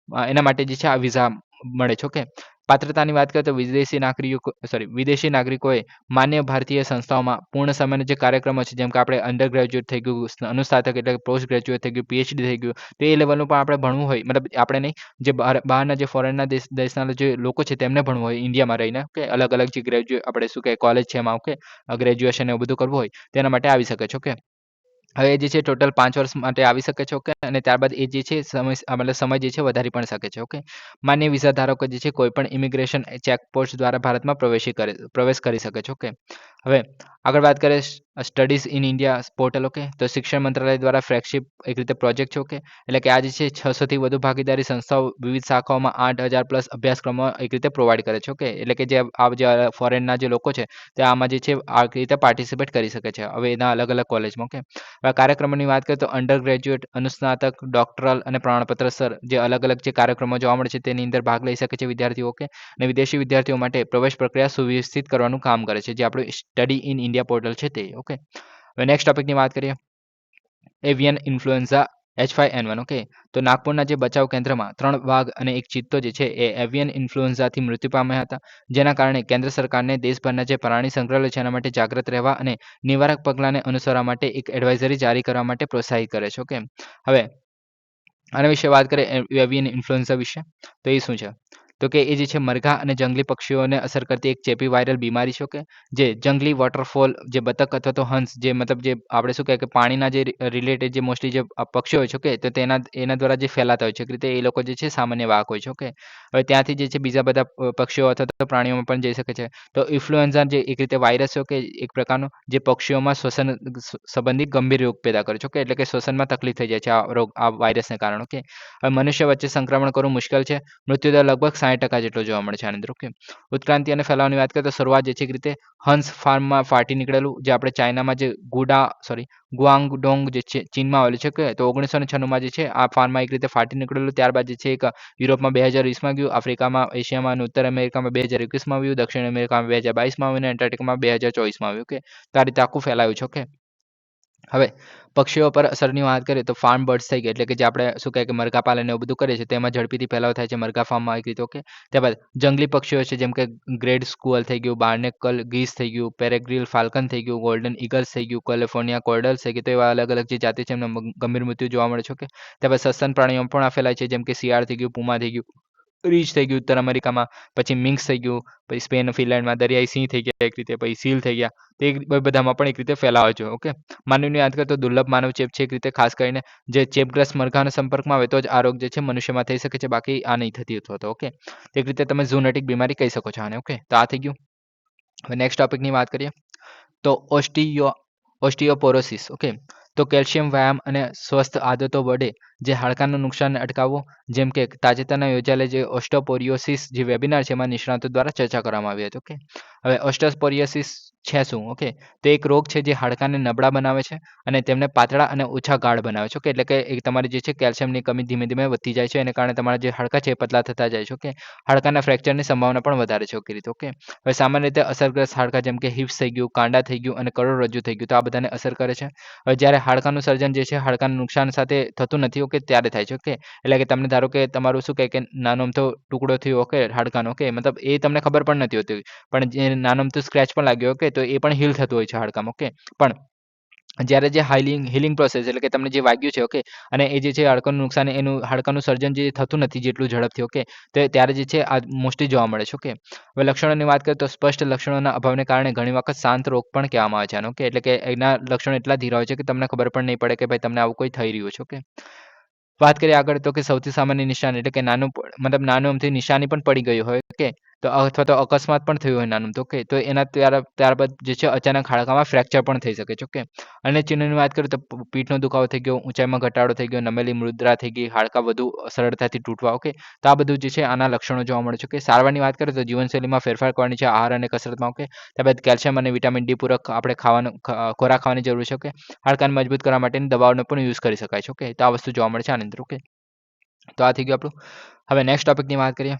એના માટે જે છે આ વિઝા મળે છે. ઓકે, પાત્રતાની વાત કરીએ તો વિદેશી નાગરિકોએ માન્ય ભારતીય સંસ્થાઓમાં પૂર્ણ સમયના જે કાર્યક્રમો છે જેમ કે આપણે અંડર ગ્રેજ્યુએટ થઈ ગયું, અનુસ્નાતક એટલે કે પોસ્ટ ગ્રેજ્યુએટ થઈ ગયું, પીએચડી થઈ ગયું, તો એ લેવલનું પણ આપણે ભણવું હોય, મતલબ આપણે નહીં, જે બહારના જે ફોરેનના દેશના જે લોકો છે તેમને ભણવું હોય ઇન્ડિયામાં રહીને કે અલગ અલગ જે આપણે શું કહે કોલેજ છે એમાં ઓકે ગ્રેજ્યુએશન એવું બધું કરવું હોય તેના માટે આવી શકે છે. ઓકે, હવે જે છે ટોટલ 5 વર્ષ માટે આવી શકે છે. ઓકે, અને ત્યારબાદ એ જે છે સમય જે છે વધારી પણ શકે છે. ઓકે, માન્ય વિઝા ધારકો જે છે કોઈ પણ ઇમિગ્રેશન ચેકપોસ્ટ દ્વારા ભારતમાં પ્રવેશ કરી શકે છે. ઓકે, હવે આગળ વાત કરીએ studies in India portal. Okay, તો શિક્ષણ મંત્રાલય દ્વારા ફ્લેગશિપ એક રીતે પ્રોજેક્ટ છે. ઓકે, એટલે કે આ જે છે 600 થી વધુ ભાગીદારી સંસ્થાઓ વિવિધ શાખાઓમાં 8000 પ્લસ અભ્યાસક્રમો એક રીતે પ્રોવાઈડ કરે છે. ઓકે, એટલે કે જે ફોરેનના જે લોકો છે તે આમાં જે છે આ રીતે પાર્ટિસિપેટ કરી શકે છે હવે એના અલગ અલગ કોલેજમાં. ઓકે, હવે કાર્યક્રમોની વાત કરીએ તો અંડર ગ્રેજ્યુએટ, અનુસ્નાતક, ડોક્ટરલ અને પ્રમાણપત્ર સ્તર જે અલગ અલગ જે કાર્યક્રમો જોવા મળે છે તેની અંદર ભાગ લઈ શકે છે વિદ્યાર્થીઓ. ઓકે, અને વિદેશી વિદ્યાર્થીઓ માટે પ્રવેશ પ્રક્રિયા સુવ્યવસ્થિત કરવાનું કામ કરે છે જે આપણું સ્ટડી ઇન ઇન્ડિયા પોર્ટલ છે તે. ઓકે, હવે નેક્સ્ટ ટોપિકની વાત કરીએ એવિયન ઇન્ફ્લુએન્ઝા H5N1. ઓકે, તો નાગપુરના જે બચાવ કેન્દ્રમાં 3 વાઘ અને એક ચિત્તો જે છે એ એવિયન ઇન્ફ્લુએન્ઝાથી મૃત્યુ પામ્યા હતા, જેના કારણે કેન્દ્ર સરકારને દેશભરના જે પ્રાણી સંગ્રહાલય છે એના માટે જાગૃત રહેવા અને નિવારક પગલાંને અનુસરવા માટે એક એડવાઇઝરી જારી કરવા માટે પ્રોત્સાહિત કરે છે. ઓકે, હવે આના વિશે વાત કરીએ એવિયન ઇન્ફ્લુએન્ઝા વિશે, તો એ શું છે તો કે એ જે છે મરઘા અને જંગલી પક્ષીઓને અસર કરતી એક ચેપી વાયરલ બીમારી છે. ઓકે, જે જંગલી વોટરફોલ જે બતક અથવા તો હંસ જે મતલબ જે આપણે શું કહે કે પાણીના જે રિલેટેડ જે મોસ્ટલી જે પક્ષીઓ હોય છે ઓકે તો એના દ્વારા જે ફેલાતા હોય છે એક રીતે એ લોકો જે છે સામાન્ય વાહક હોય છે. ઓકે, હવે ત્યાંથી જે છે બીજા બધા પક્ષીઓ અથવા તો પ્રાણીઓમાં પણ જઈ શકે છે. તો ઇન્ફ્લુએન્ઝા જે એક રીતે વાયરસ છે કે એક પ્રકારનો જે પક્ષીઓમાં શ્વસન સંબંધિત ગંભીર રોગ પેદા કરે છે. ઓકે, એટલે કે શ્વસનમાં તકલીફ થઈ જાય છે આ રોગ આ વાયરસને કારણે. ઓકે, હવે મનુષ્ય વચ્ચે સંક્રમણ કરવું મુશ્કેલ છે, મૃત્યુદર લગભગ 60% જેટલો જોવા મળે છે આની અંદર. ઓકે, ઉત્ક્રાંતિ અને ફેલાવાની વાત કરીએ તો શરૂઆત જે છે એક રીતે હંસ ફાર્મમાં ફાટી નીકળેલું જે આપણે ચાઇનામાં જે ગુઆંગડોંગ જે છે ચીનમાં આવેલું છે. કે તો 1996માં જે છે આ ફાર્મમાં એક રીતે ફાટી નીકળેલું, ત્યારબાદ જે છે એક યુરોપમાં 2020માં ગયું, આફ્રિકામાં, એશિયામાં અને ઉત્તર અમેરિકામાં 2021માં આવ્યું, દક્ષિણ અમેરિકામાં 2022માં આવ્યું અને એન્ટાર્ટિકામાં 2024માં આવ્યું. ઓકે, તો આ રીતે આખું ફેલાયું છે. ઓકે, હવે પક્ષીઓ પર અસરની વાત કરીએ તો ફાર્મ બર્ડ્સ થઈ ગયા એટલે કે જે આપણે શું કહે કે મરઘા પાલન એવું બધું કરીએ છીએ તેમાં ઝડપીથી ફેલાવ થાય છે મરઘા ફાર્મમાં એક રીતે. ઓકે, ત્યારબાદ જંગલી પક્ષીઓ છે જેમ કે ગ્રેડ સ્કુઅલ થઈ ગયું, બાર્નેકલ ગીસ થઈ ગયું, પેરેગ્રીલ ફાલ્કન થઈ ગયું, ગોલ્ડન ઈગલ્સ થઈ ગયું, કેલિફોર્નિયા કોર્ડલ્સ થઈ ગયું, તો એવા અલગ અલગ જે જાતિ છે એમને ગંભીર મૃત્યુ જોવા મળે છે. ઓકે, ત્યારબાદ સસ્તન પ્રાણીઓ પણ આ ફેલાય છે જેમ કે શિયાળ થઈ ગયું, પૂમા થઈ ગયું, રીંછ થઈ ગયું ઉત્તર અમેરિકામાં, પછી મિંક્સ થઈ ગયું, પછી સ્પેન ફિનલેન્ડમાં દરિયાઈ સિંહ થઈ ગયા એક રીતે, પછી સીલ થઈ ગયા, તો એ બધામાં પણ એક રીતે ફેલાવો છે. ઓકે, માનવની વાત કરીએ તો દુર્લભ માનવ ચેપ છે એક રીતે ખાસ કરીને જે ચેપગ્રસ્ત મરઘાના સંપર્કમાં આવે તો જ આ રોગ જે છે મનુષ્યમાં થઈ શકે છે, બાકી આ નહીં થતી હતો. ઓકે, એક રીતે તમે ઝૂનોટિક બીમારી કહી શકો છો આને. ઓકે, તો આ થઈ ગયું. હવે નેક્સ્ટ ટોપિકની વાત કરીએ તો ઓસ્ટિયોપોરોસિસ. ઓકે, તો કેલ્શિયમ વ્યાયામ અને સ્વસ્થ આદતો વડે જે હાડકાનું નુકસાનને અટકાવવું, જેમ કે તાજેતરના યોજાયેલા જે ઓસ્ટોપોરિયોસિસ જે વેબિનાર છે એમાં નિષ્ણાતો દ્વારા ચર્ચા કરવામાં આવી હતી. ઓકે, હવે ઓસ્ટોપોરિયોસિસ છે શું? ઓકે, તો એક રોગ છે જે હાડકાને નબળા બનાવે છે અને તેમને પાતળા અને ઓછા ગાઢ બનાવે છે. ઓકે, એટલે કે તમારી જે છે કેલ્શિયમની કમી ધીમે ધીમે વધતી જાય છે એને કારણે તમારા જે હાડકા છે એ પતલા થતા જાય છે. ઓકે, હાડકાના ફ્રેક્ચરની સંભાવના પણ વધારે છે. ઓકે રીતે. ઓકે, હવે સામાન્ય રીતે અસરગ્રસ્ત હાડકા જેમ કે હિપ્સ થઈ ગયું, કાંડા થઈ ગયું અને કરોડરજ્જુ થઈ ગયું, તો આ બધાને અસર કરે છે. હવે જ્યારે હાડકાનું સર્જન જે છે હાડકાનું નુકસાન સાથે થતું નથી. ઓકે, ત્યારે થાય છે. ઓકે, એટલે કે તમને ધારો કે તમારું શું કહે કે નાનો અમથો ટુકડો થયો ઓકે હાડકાનો. ઓકે, મતલબ એ તમને ખબર પણ નથી હોતી, પણ જે નાનો અમથો સ્ક્રેચ પણ લાગ્યો ઓકે તો એ પણ હીલ થતું હોય છે હાડકામાં. ઓકે, પણ જ્યારે જે હિલિંગ પ્રોસેસ એટલે કે તમને જે વાગ્યું છે ઓકે અને એ જે છે હાડકાનું નુકસાન એનું હાડકાનું સર્જન જે થતું નથી જેટલું ઝડપથી. ઓકે, તો ત્યારે જે છે આ મોસ્ટલી જોવા મળે છે. ઓકે, હવે લક્ષણોની વાત કરીએ તો સ્પષ્ટ લક્ષણોના અભાવને કારણે ઘણી વખત શાંત રોગ પણ કહેવામાં આવે છે આનો. ઓકે, એટલે કે એના લક્ષણો એટલા ધીરા હોય છે કે તમને ખબર પણ નહીં પડે કે ભાઈ તમને આવું કોઈ થઈ રહ્યું છે. ઓકે, વાત કરીએ આગળ તો કે સૌથી સામાન્ય નિશાની એટલે કે નાનું અમથી નિશાની પણ પડી ગયું હોય. ઓકે, તો અથવા તો અકસ્માત પણ થયું હોય નાનું. તો ઓકે, તો એના ત્યારબાદ જે છે અચાનક હાડકામાં ફ્રેક્ચર પણ થઈ શકે છે. ઓકે, અને ચિહ્નોની વાત કરીએ તો પીઠનો દુખાવો થઈ ગયો, ઊંચાઈમાં ઘટાડો થઈ ગયો, નમેલી મુદ્રા થઈ ગઈ, હાડકા વધુ સરળતાથી તૂટવા. ઓકે, તો આ બધું જે છે આના લક્ષણો જોવા મળે છે. કે સારવારની વાત કરીએ તો જીવનશૈલીમાં ફેરફાર કરવાની છે, આહાર અને કસરતમાં. ઓકે, ત્યારબાદ કેલ્શિયમ અને વિટામિન ડી પૂરક આપણે ખોરાક ખાવાની જરૂર છે. ઓકે, હાડકાને મજબૂત કરવા માટેની દવાઓનો પણ યુઝ કરી શકાય છે. ઓકે, તો આ વસ્તુ જોવા મળે છે આની અંદર. ઓકે, તો આ થઈ ગયું આપણું. હવે નેક્સ્ટ ટોપિકની વાત કરીએ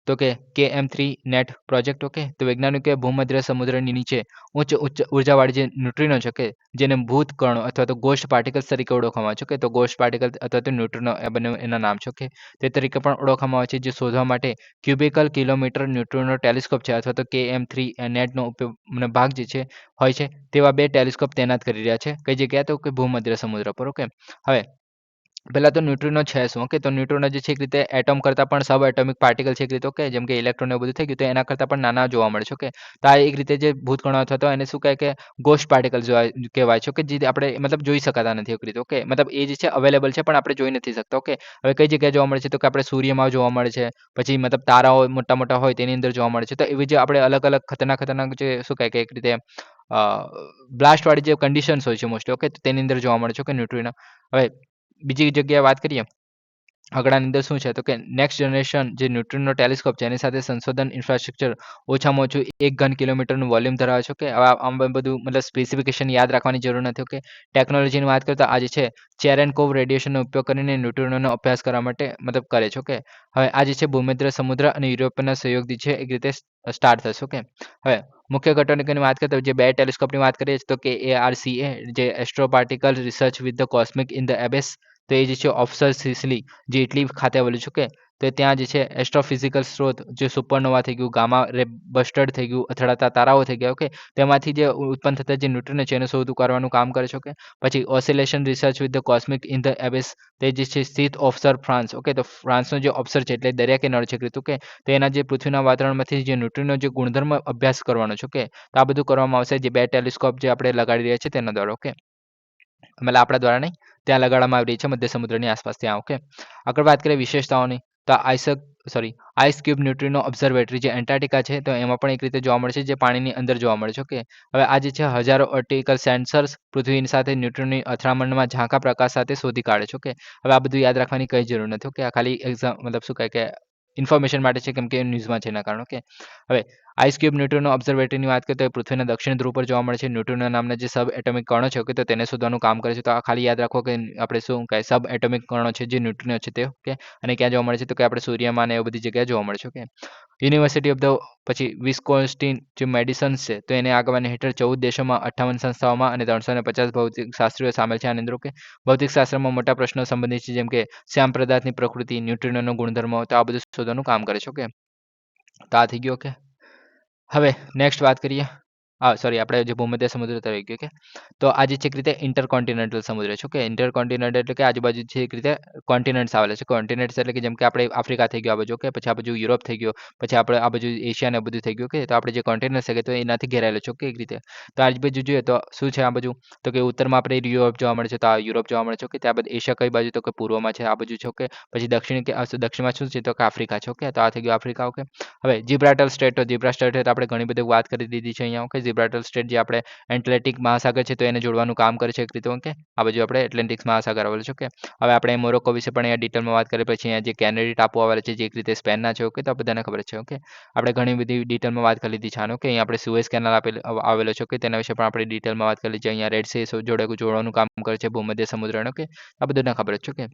તો કે KM3 નેટ પ્રોજેક્ટ. ઓકે, તો વૈજ્ઞાનિકોએ ભૂમધ્ય સમુદ્રની નીચે ઉચ્ચ ઉર્જાવાળી જે ન્યુટ્રિનો છે કે જેને ભૂત કણો અથવા તો ગોસ્ટ પાર્ટિકલ્સ તરીકે ઓળખવામાં આવે છે. કે તો ગોસ્ટ પાર્ટિકલ અથવા તો ન્યુટ્રિનો એ બંને એના નામ છે. ઓકે, તે તરીકે પણ ઓળખવામાં આવે છે, જે શોધવા માટે ક્યુબિકલ કિલોમીટર ન્યુટ્રિનો ટેલિસ્કોપ છે અથવા તો KM3 નેટનો ઉપયોગ ભાગ જે છે હોય છે તેવા 2 ટેલિસ્કોપ તૈનાત કરી રહ્યા છે. કઈ જગ્યાએ? તો કે ભૂમધ્ય સમુદ્ર પર. ઓકે, હવે પહેલા તો ન્યુટ્રિનો છે શું? ઓકે, તો ન્યુટ્રિનો જે છે એક રીતે એટમ કરતાં પણ સબ એટોમિક પાર્ટિકલ છે એક રીતે. ઓકે, જેમ કે ઇલેક્ટ્રોન એવું બધું થઈ ગયું તો એના કરતાં પણ નાના જોવા મળે છે. ઓકે, તો આ એક રીતે જે ભૂતકણો અથવા તો એને શું કહે કે ગોસ્ટ પાર્ટિકલ કહેવાય છે કે જે આપણે મતલબ જોઈ શકાતા નથી એક રીતે. ઓકે, મતલબ એ જે છે અવેલેબલ છે પણ આપણે જોઈ નથી શકતા. ઓકે, હવે કઈ જગ્યાએ જોવા મળે છે? તો કે આપણે સૂર્યમાં જોવા મળે છે, પછી મતલબ તારાઓ મોટા મોટા હોય તેની અંદર જોવા મળે છે. તો એવી જે આપણે અલગ અલગ ખતરનાક જે શું કહે કે એક રીતે બ્લાસ્ટ વાળી જે કન્ડિશન્સ હોય છે મોસ્ટલી. ઓકે, તો તેની અંદર જોવા મળે છે. Okay, neutrino. હવે બીજી જગ્યાએ વાત કરીએ આગળની અંદર શું છે? તો કે નેક્સ્ટ જનરેશન જે ન્યુટ્રિનો ટેલિસ્કોપ છે એની સાથે સંશોધન ઇન્ફ્રાસ્ટ્રક્ચર ઓછામાં ઓછું 1 ઘન કિલોમીટરનું વોલ્યુમ ધરાવે છે. ઓકે, હવે આમ બધું મતલબ સ્પેસિફિકેશન યાદ રાખવાની જરૂર નથી. ઓકે, ટેકનોલોજીની વાત કરતા આ જે છે ચેરેન્કોવ રેડિયેશનનો ઉપયોગ કરીને ન્યુટ્રિનોનો અભ્યાસ કરવા માટે મતલબ કરે છે. ઓકે, હવે આ જે છે ભૂમધ્ય સમુદ્ર અને યુરોપના સહયોગથી છે એક રીતે સ્ટાર્ટ થશે. ઓકે, હવે મુખ્ય ઘટકોની વાત કરીએ તો જે 2 ટેલિસ્કોપની વાત કરીએ તો કે ARCA જે astro particle research with the cosmic in the abyss, તો એ જે છે ઓફસર સિસલી જે ઇટલી ખાતે આવેલું છે. ઓકે, તો ત્યાં જે છે એસ્ટ્રોફિઝિકલ સ્ત્રોત જે સુપરનોવા થઈ ગયું, ગામા રે બસ્ટર્ડ થઈ ગયું, અથડાતા તારાઓ થઈ ગયા. ઓકે, તેમાંથી જે ઉત્પન્ન થતા જે ન્યુટ્રિનો છે એને શોધ કરવાનું કામ કરે છે. ઓકે, પછી oscillation research with the cosmic in the abyss, તે જે છે સ્થિત ઓફસર ફ્રાન્સ. ઓકે, તો ફ્રાન્સનો જે ઓફસર છે એટલે દરિયા કિનારો છે. ઓકે, તો એના જે પૃથ્વીના વાતાવરણમાંથી જે ન્યુટ્રિનો જે ગુણધર્મ અભ્યાસ કરવાનો છે. ઓકે, તો આ બધું કરવામાં આવશે જે 2 ટેલિસ્કોપ જે આપણે લગાડી રહ્યા છીએ તેના દ્વારા. ઓકે, મતલબ આપણા દ્વારા નહીં, ત્યાં લગાડવામાં આવી રહી છે મધ્ય સમુદ્રની આસપાસ ત્યાં. ઓકે, આગળ વાત કરીએ વિશેષતાઓની તો આઈસ ક્યુબ ન્યુટ્રિનો ઓબ્ઝર્વેટરી જે એન્ટાર્ટિકા છે તો એમાં પણ એક રીતે જોવા મળે છે જે પાણીની અંદર જોવા મળે છે. ઓકે, હવે આ જે છે હજારો ઓપ્ટિકલ સેન્સર્સ પૃથ્વીની સાથે ન્યુટ્રોનની અથડામણમાં ઝાંખા પ્રકાશ સાથે શોધી કાઢે છે. ઓકે, હવે આ બધું યાદ રાખવાની કંઈ જરૂર નથી. ઓકે, આ ખાલી એક્ઝામ મતલબ શું કહે કે ઇન્ફોર્મેશન માટે છે કેમ કે ન્યૂઝમાં છે એના કારણે. ઓકે, હવે આઈસ ક્યુબ ન્યુટ્રિનો ઓબ્ઝર્વેટરીની વાત કરીએ તો એ પૃથ્વીના દક્ષિણ ધ્રુવ પર જોવા મળે છે. ન્યુટ્રિનો નામના જે સબ એટોમિક કણો છે ઓકે, તો તેને શોધવાનું કામ કરે છે. તો આ ખાલી યાદ રાખો કે આપણે શું કહે સબ એટોમિક કણો છે જે ન્યુટ્રિનો છે તે. ઓકે, અને ક્યાં જોવા મળે છે? તો કે આપણે સૂર્યમાં ને એ બધી જગ્યાએ જોવા મળે છે. ઓકે, યુનિવર્સિટી ઓફ ધ પછી વિસ્કોન્સિન જે મેડિસન્સ છે તો એને આગમન હેઠળ 14 દેશોમાં 58 સંસ્થાઓમાં અને 350 ભૌતિક શાસ્ત્રીઓ સામેલ છે આની અંદર. ઓકે, ભૌતિક શાસ્ત્રમાં મોટા પ્રશ્નો સંબંધિત છે જેમ કે શ્યામ પદાર્થની પ્રકૃતિ, ન્યુટ્રિનોનો ગુણધર્મો, તો આ બધું શોધવાનું કામ કરે છે. ઓકે, તો આ થઈ ગયું. ઓકે, હવે નેક્સ્ટ વાત કરીએ સોરી આપણે જે ભૂમધ્ય સમુદ્ર તરફ ગયો. ઓકે, તો આ જે છે એક રીતે ઇન્ટરકોન્ટિનેન્ટલ સમુદ્ર છે. ઓકે, ઇન્ટરકોન્ટિનેન્ટ એટલે કે આજુબાજુ છે એક રીતે કોન્ટિનેન્ટ્સ આવેલા છે. કોન્ટિનેન્ટ્સ એટલે કે જેમ કે આપણે આફ્રિકા થઈ ગયો આ બાજુ. ઓકે, પછી આ બાજુ યુરોપ થઈ ગયો, પછી આપણે આ બાજુ એશિયા ને બધું થઈ ગયું. ઓકે, તો આપણે જે કોન્ટિનેન્ટ છે તો એનાથી ઘેરાયેલો છે. ઓકે, એક રીતે તો આ બાજુ જોઈએ તો શું છે આ બાજુ? તો કે ઉત્તરમાં આપણે યુરોપ જોવા મળે છે, તો આ યુરોપ જોવા મળે છે. ઓકે, ત્યારબાદ એશિયા કઈ બાજુ? તો કે પૂર્વમાં છે આ બાજુ છે. ઓકે, પછી દક્ષિણમાં શું છે? તો કે આફ્રિકા છે. ઓકે, તો આ થઈ ગયું આફ્રિકા. ઓકે, હવે જિબ્રાલ્ટર સ્ટ્રેટ આપણે ઘણી બધી વાત કરી દીધી છે અહીંયા. ઓકે, જિબ્રાલ્ટર સ્ટ્રેટ જે આપણે એટલાન્ટિક મહાસાગર છે તો એને જોડવાનું કામ કરે છે એક રીતે. ઓકે, આ બાજુ આપણે એટલાન્ટિક મહાસાગર આવેલો છે. ઓકે, હવે આપણે મોરોક્કો વિશે પણ અહીંયા ડિટેલમાં વાત કરીએ. પછી અહીંયા જે કેનેરી ટાપુ આવેલા છે જે એક રીતે સ્પેનના છે. ઓકે, તો આ બધાને ખબર છે. ઓકે, આપણે ઘણી બધી ડિટેલમાં વાત કરી લીધી છે આનો. ઓકે, અહીંયા આપણે સુએઝ કેનાલ આવેલો છે. ઓકે, તેના વિશે પણ આપણે ડિટેલમાં વાત કરી લીધી. અહીંયા રેડ સી જોડવાનું કામ કરે છે ભૂમધ્ય સમુદ્ર. ઓકે, આ બધાને ખબર જ છે. ઓકે,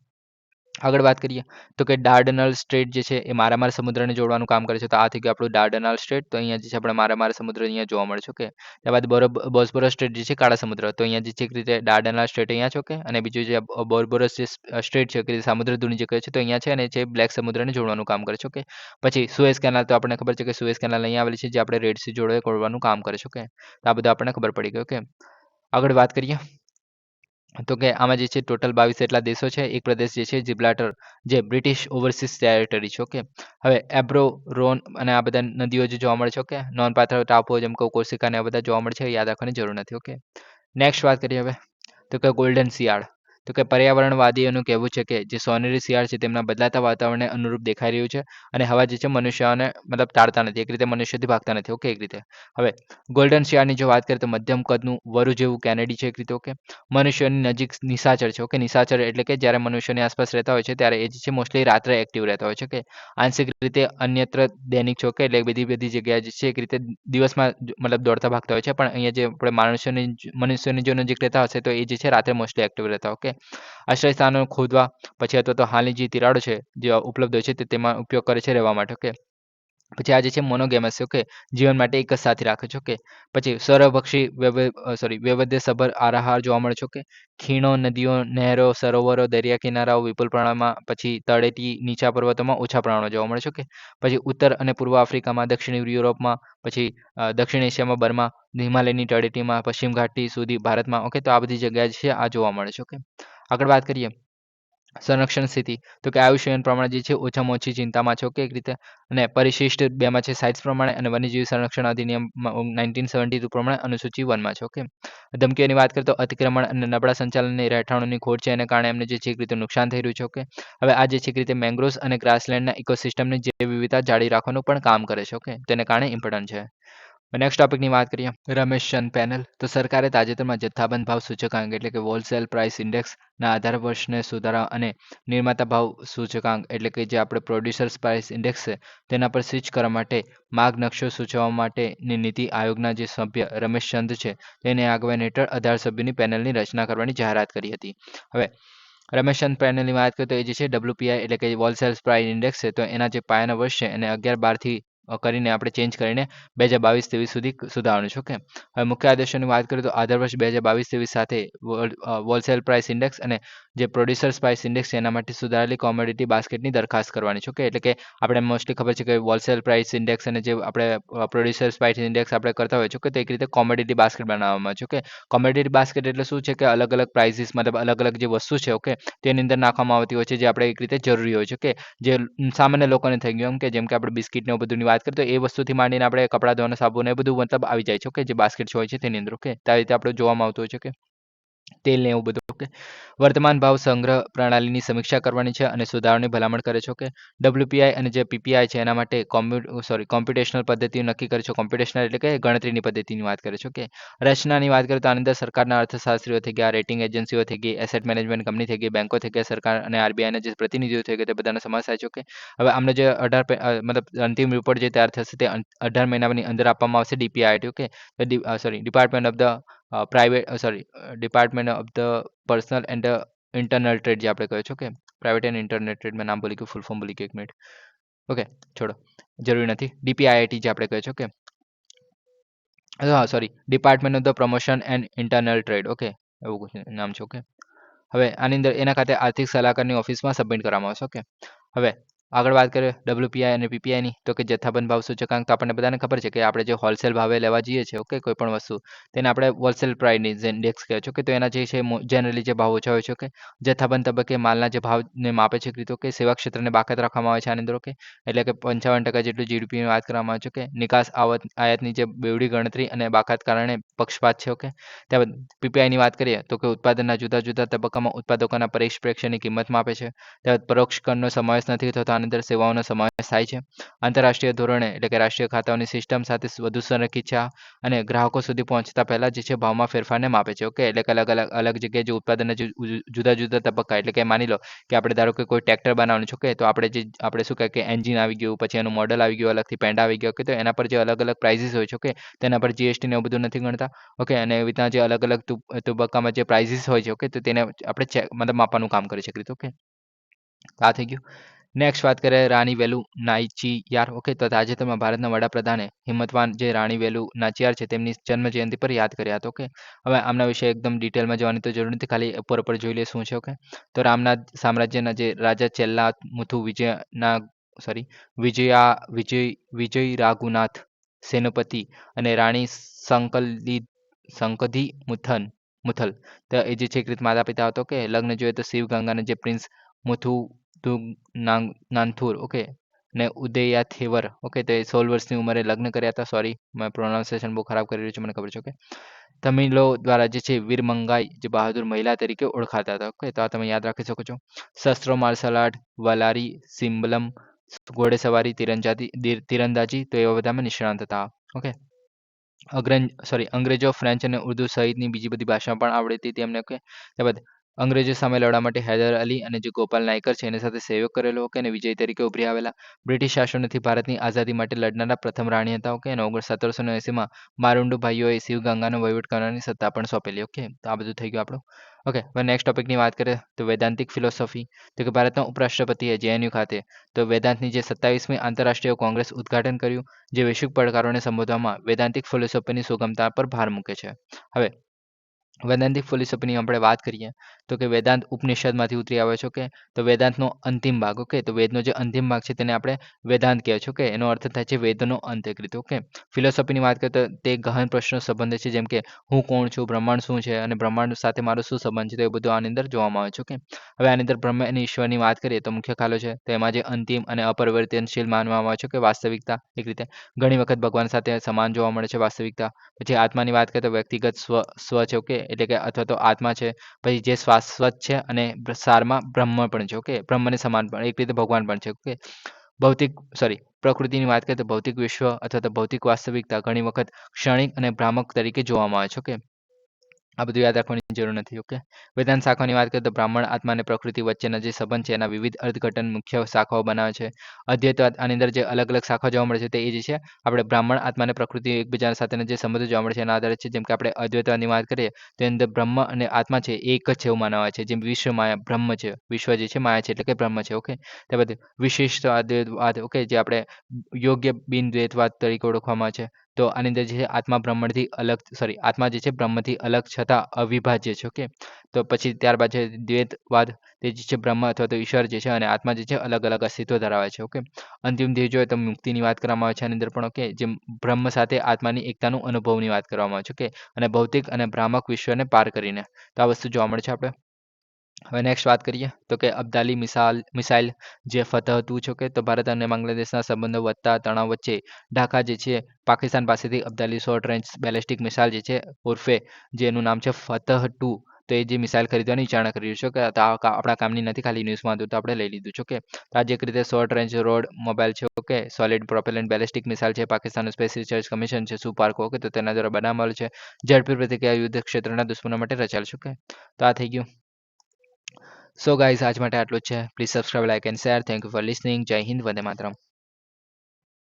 આગળ વાત કરીએ તો કે ડાર્ડનલ સ્ટ્રેટ જે છે એ મારામાર સમુદ્રને જોડવાનું કામ કરે છે. તો આ થઈ ગયું આપણું ડાર્ડનલ સ્ટ્રેટ. તો અહીંયા જે છે આપણે મારામાર સમુદ્ર અહીંયા જોવા મળે છે. ઓકે, ત્યારબાદ બોસ્ફોરસ સ્ટ્રેટ જે છે કાળા સમુદ્ર, તો અહીંયા જે છે એક રીતે ડાર્ડનલ સ્ટ્રેટ અહીંયા છે. ઓકે, અને બીજું જે બોસ્ફોરસ જે સ્ટ્રેટ છે કે સમુદ્ર ધુની જે કહે છે તો અહીંયા છે અને જે બ્લેક સમુદ્રને જોડવાનું કામ કરે છે. ઓકે, પછી સુએઝ કેનાલ તો આપણને ખબર છે કે સુએઝ કેનાલ અહીંયા આવેલી છે જે આપણે રેડ સી જોડવાનું કામ કરે છે. ઓકે, તો આ બધું આપણને ખબર પડી ગઈ. ઓકે, આગળ વાત કરીએ તો કે આમાં જે છે ટોટલ 22 જેટલા દેશો છે. એક પ્રદેશ જે છે જિબ્રાલ્ટર જે બ્રિટિશ ઓવરસીઝ ટેરિટરી છે. ઓકે, હવે એબ્રો, રોન અને આ બધા નદીઓ જે જોવા મળે છે. ઓકે, નોંધપાત્ર ટાપુઓ જેમ કે કોર્સિકા ને આ બધા જોવા મળે છે, યાદ રાખવાની જરૂર નથી. ઓકે, નેક્સ્ટ વાત કરીએ હવે તો કે ગોલ્ડન શિયાળ. તો કે પર્યાવરણવાદીઓનું કહેવું છે કે જે સોનેરી શિયાળ છે તેમના બદલાતા વાતાવરણને અનુરૂપ દેખાઈ રહ્યું છે અને હવા જે છે મનુષ્યોને મતલબ ટાળતા નથી, એક રીતે મનુષ્યથી ભાગતા નથી. ઓકે, એક રીતે હવે ગોલ્ડન શિયાળની જો વાત કરીએ તો મધ્યમ કદનું વરુ જેવું કેનેડી છે એક રીતે. ઓકે, મનુષ્યની નજીક નિશાચર છે. ઓકે, નિશાચર એટલે કે જ્યારે મનુષ્યની આસપાસ રહેતા હોય છે ત્યારે એ જે છે મોસ્ટલી રાત્રે એક્ટિવ રહેતા હોય છે. ઓકે, આંશિક રીતે અન્યત્ર દૈનિક છે. ઓકે, એટલે બધી જગ્યાએ જે છે એક રીતે દિવસમાં મતલબ દોડતા ભાગતા હોય છે, પણ અહીંયા જે આપણે મનુષ્યની જો નજીક રહેતા હશે તો એ જે છે રાત્રે મોસ્ટલી એક્ટિવ રહેતા. ઓકે, આશ્રય સ્થાનો ખોદવા પછી અથવા તો હાલની જે તિરાડો છે જે ઉપલબ્ધ હોય છે તેમાં ઉપયોગ કરે છે રહેવા માટે. ઓકે, પછી આ જે છે મોનોગેમસ છે. ઓકે, જીવન માટે એક જ સાથી રાખે છે. ઓકે, પછી સર્વભક્ષી વૈવિધ્યસભર આહાર જોવા મળે છે. ઓકે, ખીણો, નદીઓ, નહેરો, સરોવરો, દરિયા કિનારાઓ વિપુલ પ્રમાણમાં, પછી તળેટી નીચા પર્વતોમાં ઓછા પ્રમાણમાં જોવા મળે છે. ઓકે, પછી ઉત્તર અને પૂર્વ આફ્રિકામાં, દક્ષિણ યુરોપમાં, પછી દક્ષિણ એશિયામાં, બર્મા, હિમાલયની તળેટીમાં, પશ્ચિમ ઘાટી સુધી ભારતમાં. ઓકે, તો આ બધી જગ્યાએ છે આ જોવા મળે છે. ઓકે, આગળ વાત કરીએ સંરક્ષણ સ્થિતિ, તો કે આયુષ્યન પ્રમાણે જે છે ઓછામાં ઓછી ચિંતામાં છે. ઓકે, એક રીતે. અને પરિશિષ્ટ બેમાં છે સાઇટ્સ પ્રમાણે, અને વન્યજીવ સંરક્ષણ અધિનિયમ 1972 પ્રમાણે અનુસૂચિ વનમાં છે. ઓકે, ધમકીઓની વાત કરીએ તો અતિક્રમણ અને નબળા સંચાલનની રહેઠાણોની ખોટ છે, એને કારણે એમને જે છે એક રીતે નુકસાન થઈ રહ્યું છે. ઓકે, હવે આ જે છે એક રીતે મેંગ્રોવ્સ અને ગ્રાસલેન્ડના ઇકોસિસ્ટમની જૈવ વિવિધતા જાળવી રાખવાનું પણ કામ કરે છે. ઓકે, તેને કારણે ઇમ્પોર્ટન્ટ છે. નેક્સ્ટ ટોપિકની વાત કરીએ રમેશચંદ પેનલ. તો સરકારે તાજેતરમાં જથ્થાબંધ ભાવ સૂચકાંક એટલે કે હોલસેલ પ્રાઇસ ઇન્ડેક્સના આધાર વર્ષને સુધારા અને નિર્માતા ભાવ સૂચકાંક એટલે કે જે આપણે પ્રોડ્યુસર્સ પ્રાઇસ ઇન્ડેક્સ છે તેના પર સ્વિચ કરવા માટે માર્ગ નકશો સૂચવવા માટેની નીતિ આયોગના જે સભ્ય રમેશચંદ છે તેને આગેવાની હેઠળ 18 સભ્યોની પેનલની રચના કરવાની જાહેરાત કરી હતી. હવે રમેશચંદ પેનલની વાત કરીએ તો એ જે છે ડબ્લ્યુપીઆઈ એટલે કે હોલસેલ પ્રાઇસ ઇન્ડેક્સ છે તો એના જે પાયાના વર્ષ છે એને 11/12થી કરીને આપણે ચેન્જ કરીને 2022-23 સુધી સુધારવાનું છે. ઓકે, હવે મુખ્ય આદેશોની વાત કરીએ તો આધાર વર્ષ 2022-23 સાથે હોલસેલ પ્રાઇસ ઇન્ડેક્સ અને જે પ્રોડ્યુસર્સ પ્રાઇસ ઇન્ડેક્સ છે એના માટે સુધારેલી કોમોડિટી બાસ્કેટની દરખાસ્ત કરવાની છે. ઓકે, એટલે કે આપણે મોસ્ટલી ખબર છે કે હોલસેલ પ્રાઇસ ઇન્ડેક્સ અને જે આપણે પ્રોડ્યુસર્સ પ્રાઇસ ઇન્ડેક્સ આપણે કરતા હોય છે કે તો એક રીતે કોમોડિટી બાસ્કેટ બનાવવામાં છે. ઓકે, કોમોડિટી બાસ્કેટ એટલે શું છે કે અલગ અલગ પ્રાઇસીસ મતલબ અલગ અલગ જે વસ્તુ છે. ઓકે, તેની અંદર નાખવામાં આવતી હોય છે જે આપણે એક રીતે જરૂરી હોય છે. ઓકે, જે સામાન્ય લોકોને થઈ ગયું કે જેમ કે આપણે બિસ્કિટ ને બધુંની વાત કરીએ તો એ વસ્તુથી માંડીને આપણે કપડાં ધોવાના સાબુ ને એ બધું મતલબ આવી જાય છે. ઓકે, જે બાસ્કેટ હોય છે તેની અંદર. ઓકે, તો આ રીતે આપણે જોવામાં આવતું હોય છે કે તેલ ને એવું બધું. ઓકે, વર્તમાન ભાવ સંગ્રહ પ્રણાલીની સમીક્ષા કરવાની છે અને સુધારવાની ભલામણ કરે છે. ઓકે, ડબ્લ્યુપીઆઈ અને જે પીપીઆઈ છે એના માટે કોમ્પ્યુટેશનલ પદ્ધતિઓ નક્કી કરે છે. કોમ્પ્યુટેશનલ એટલે કે ગણતરીની પદ્ધતિની વાત કરે છે. ઓકે, રચનાની વાત કરીએ તો આની અંદર સરકારના અર્થશાસ્ત્રીઓ થઈ ગયા, રેટિંગ એજન્સીઓ થઈ ગઈ, એસેટ મેનેજમેન્ટ કંપની થઈ ગઈ, બેંકો થઈ ગયા, સરકાર અને આરબીઆઈના જે પ્રતિનિધિઓ થઈ ગયા તે બધાનો સમાવેશ થાય છે. ઓકે, હવે આમને જે 18 મતલબ અંતિમ રિપોર્ટ જે તૈયાર થશે તે 18 મહિનાની અંદર આપવામાં આવશે DPIT. Okay, department of the department of the personal and internal trade જે આપણે કહે છે. Okay, private and internet trade મેં નામ બોલી ગયું, ફૂલ ફોર્મ બોલી ગયું, એક મિનિટ. ઓકે, છોડો, જરૂરી નથી. ડીપીઆઈઆઈટી જે આપણે કહે છે. ઓકે, હા sorry, department of the promotion and internal trade. Okay, એવું નામ છે. ઓકે, હવે આની અંદર એના ખાતે આર્થિક સલાહકારની ઓફિસમાં સબમિટ કરવામાં આવશે. ઓકે, હવે આગળ વાત કરીએ ડબ્લ્યુપીઆઈ અને પીપીઆઈની, તો કે જથ્થાબંધ ભાવ સૂચકાંક તો આપણને બધાને ખબર છે કે આપણે જે હોલસેલ ભાવે લેવા જઈએ છીએ. ઓકે, કોઈ પણ વસ્તુ તેને આપણે હોલસેલ પ્રાઇસ ઇન્ડેક્સ કહે છે. ઓકે, તો એના જે છે જનરલી જે ભાવ ઓછા હોય છે. ઓકે, જથ્થાબંધ તબક્કે માલના જે ભાવને માપે છે. ઓકે, સેવા ક્ષેત્રને બાકાત રાખવામાં આવે છે આની અંદર. ઓકે, એટલે કે 55% જેટલું જીડીપીની વાત કરવામાં આવે છે. ઓકે, નિકાસ આયાતની જે બેવડી ગણતરી અને બાકાત કારણે પક્ષપાત છે. ઓકે, ત્યારબાદ પીપીઆઈની વાત કરીએ તો કે ઉત્પાદનના જુદા જુદા તબક્કામાં ઉત્પાદકોના પરિપ્રેક્ષ્યની કિંમત માપે છે. ત્યારબાદ પરોક્ષ કરનો સમાવેશ નથી થતો, આની અંદર સેવાઓનો સમાવેશ થાય છે. આંતરરાષ્ટ્રીય ધોરણે એટલે કે રાષ્ટ્રીય ખાતાઓની સિસ્ટમ સાથે વધુ સંરેખિત છે અને ગ્રાહકો સુધી પહોંચતા પહેલા જે છે ભાવમાં ફેરફારને માપે છે. ઓકે, એટલે કે અલગ અલગ અલગ જગ્યાએ જે ઉત્પાદનના જુદા જુદા તબક્કા એટલે કે માની લો કે આપણે ધારો કે કોઈ ટ્રેક્ટર બનાવવાનું છે. ઓકે, તો આપણે શું કહે કે એન્જિન આવી ગયું, પછી એનું મોડલ આવી ગયું, અલગથી પેંડા આવી ગયો. ઓકે, તો એના પર જે અલગ અલગ પ્રાઇસીસ હોય છે. ઓકે, તેના પર જીએસટી ને એવું બધું નથી ગણતા. ઓકે, અને એવી રીતના જે અલગ અલગ તબક્કામાં જે પ્રાઇસીસ હોય છે. ઓકે, તો તેને આપણે મતલબ માપવાનું કામ કરી શકીએ. ઓકે, આ થઈ ગયું. નેક્સ્ટ વાત કરીએ રાણી વેલુ નાચિયાર. ઓકે, તો તાજેતરમાં ભારતના વડાપ્રધાને હિંમતવાન જે રાણી વેલુ નાચિયાર છે તેમની જન્મ જયંતિ પર યાદ કર્યા હતા. ઓકે, હવે આમના વિશે એકદમ ડિટેલમાં જવાની તો જરૂર નથી, ખાલી ઉપર જોઈ લે શું છે. ઓકે, તો રામનાથ સામ્રાજ્યના જે રાજા ચેલ્લા મુથુ વિજય રાઘુનાથ સેનાપતિ અને રાણી સંકધી મુથલ, તો એ જે છે એક રીત માતા પિતા હતો. કે લગ્ન જોઈએ તો શિવ ગંગાના જે પ્રિન્સ મુથુ નાનથુર. ઓકે, ને ઉદયાથેવર. ઓકે, તો એ 16 વર્ષની ઉંમરે લગ્ન કર્યા હતા. સોરી, મેં પ્રોનાઉન્સિએશન બહુ ખરાબ કરી રહ્યું છું, મને ખબર છે. ઓકે, તમિલો દ્વારા જે છે વીરમંગાઈ જે બહાદુર મહિલા તરીકે ઓળખાતા હતા. ઓકે, તો આ તમે યાદ રાખી શકો છો. શસ્ત્રો, માર્શલ આર્ટ, વલારી, સિમ્બલમ, ઘોડેસવારી, તીરંદાજી, તો એવા બધામાં નિષ્ણાંત હતા. ઓકે, અંગ્રેજો, ફ્રેન્ચ અને ઉર્દૂ સહિતની બીજી બધી ભાષા પણ આવડતી હતી એમને. ઓકે, ત્યારબાદ અંગ્રેજો સામે લડવા માટે હૈદર અલી અને જે ગોપાલ નાયકર છે એની સાથે સહયોગ કરેલો ઓકે અને વિજય તરીકે ઉભરી આવેલા. બ્રિટિશ શાસનથી ભારતની આઝાદી માટે લડનારા પ્રથમ રાણી હતા ઓકે અને 1780માં મારુંડુ ભાઈઓએ શિવગંગાનો વહીવટ કરવાની સત્તા પણ સોંપેલી. ઓકે, તો આ બધું થઈ ગયું આપણું. ઓકે, હવે નેક્સ્ટ ટોપિકની વાત કરીએ તો વેદાંતિક ફિલોસોફી. તો કે ભારતના ઉપરાષ્ટ્રપતિએ જેએનયુ ખાતે તો વેદાંતની જે 27મી આંતરરાષ્ટ્રીય કોંગ્રેસ ઉદ્ઘાટન કર્યું, જે વૈશ્વિક પડકારોને સંબોધવામાં વેદાંતિક ફિલોસોફીની સુગમતા પર ભાર મૂકે છે. હવે વેદાંતિક ફિલોસોફીની આપણે વાત કરીએ તો કે વેદાંત ઉપનિષદમાંથી ઉતરી આવે છે. ઓકે, તો વેદાંતનો અંતિમ ભાગ. ઓકે, તો વેદનો જે અંતિમ ભાગ છે તેને આપણે વેદાંત કહે છે. ઓકે, એનો અર્થ થાય છે વેદનો અંત એક રીતે. ઓકે, ફિલોસોફીની વાત કરીએ તો તે ગહન પ્રશ્નો સંબંધિત છે, જેમ કે હું કોણ છું, બ્રહ્માંડ શું છે અને બ્રહ્માંડ સાથે મારો શું સંબંધ છે, તો એ બધું આની અંદર જોવામાં આવે છે. ઓકે, હવે આની અંદર બ્રહ્મ અને ઈશ્વરની વાત કરીએ તો મુખ્ય ખ્યાલો છે તો એમાં જે અંતિમ અને અપરિવર્તનશીલ માનવામાં આવે છે કે વાસ્તવિકતા એક રીતે ઘણી વખત ભગવાન સાથે સમાન જોવા મળે છે વાસ્તવિકતા. પછી આત્માની વાત કરીએ તો વ્યક્તિગત સ્વ છે. ઓકે, એટલે કે અથવા તો આત્મા છે. પછી જે શાશ્વત છે અને સારમાં બ્રહ્મ પણ છે. ઓકે, બ્રહ્મને સમાન પણ એક રીતે ભગવાન પણ છે. ઓકે, પ્રકૃતિની વાત કરીએ તો ભૌતિક વિશ્વ અથવા તો ભૌતિક વાસ્તવિકતા ઘણી વખત ક્ષણિક અને ભ્રામક તરીકે જોવામાં આવે છે. ઓકે, આ બધું યાદ રાખવાની જરૂર નથી. ઓકે, વેદાંત શાખાની વાત કરીએ તો બ્રાહ્મણ આત્મા અને પ્રકૃતિ વચ્ચેના જે સંબંધ છે એના વિવિધ અર્થઘટન મુખ્ય શાખાઓ બનાવે છે. અદ્વૈતવાદ આની અંદર જે અલગ અલગ શાખા જોવા મળે છે તે એ જ છે. આપણે બ્રાહ્મણ આત્મા અને પ્રકૃતિ એકબીજા સાથેના જે સંબંધો જોવા મળે છે એના આધારે છે. જેમ કે આપણે અદ્વૈતવાદની વાત કરીએ તો એની અંદર બ્રહ્મ અને આત્મા છે એ એક જ છે એવું માનવામાં આવે છે. જેમ વિશ્વ માયા બ્રહ્મ છે, વિશ્વ જે છે માયા છે એટલે કે બ્રહ્મ છે. ઓકે, તે બધું વિશિષ્ટ અદ્વૈતવાદ. ઓકે, જે આપણે યોગ્ય બિન દ્વૈતવાદ તરીકે ઓળખવામાં આવે છે. તો આની અંદર જે છે આત્મા જે છે બ્રહ્મથી અલગ છતાં અવિભાજ્ય છે. ઓકે, તો પછી ત્યારબાદ છે દ્વૈતવાદ. તે જે છે બ્રહ્મ અથવા તો ઈશ્વર જે છે અને આત્મા જે છે અલગ અલગ અસ્તિત્વ ધરાવે છે. ઓકે, અંતિમ ધ્યેય જોઈએ તો મુક્તિની વાત કરવામાં આવે છે આની અંદર પણ. ઓકે, જે બ્રહ્મ સાથે આત્માની એકતાનું અનુભવની વાત કરવામાં આવે છે. ઓકે, અને ભૌતિક અને ભ્રામક વિશ્વને પાર કરીને તો આ વસ્તુ જોવા મળે છે આપણે. હવે નેક્સ્ટ વાત કરીએ તો કે અબ્દાલી મિસાઇલ જે ફતહ 2 છે. ઓકે, તો ભારત અને બાંગ્લાદેશના સંબંધો વધતા તણાવ વચ્ચે ઢાકા જે છે પાકિસ્તાન પાસેથી Abdali short range ballistic missile જે છે ઉર્ફે જેનું નામ છે ફતહ 2, તો એ જે મિસાઇલ ખરીદવાની વિચારણા કરી રહ્યું છે. કે આપણા કામની નથી, ખાલી ન્યૂઝમાં હતું તો આપણે લઈ લીધું છે. ઓકે, તો આ જે એક રીતે શોર્ટ રેન્જ રોડ મોબાઈલ છે. Okay, solid propellant ballistic missile છે પાકિસ્તાનનું સ્પેસ રિસર્ચ કમિશન છે સુપાર્કો. ઓકે, તો તેના દ્વારા બનાવવામાં છે. ઝડપી પ્રતિક્રિયા યુદ્ધ ક્ષેત્રના દુશ્મનો માટે રચાયેલ છે. ઓકે, તો આ થઈ ગયું. સો ગાઈઝ આજ માટે આટલું જ છે. Please subscribe, like and share. Thank you for listening. જય હિન્દ, વંદે માતરમ.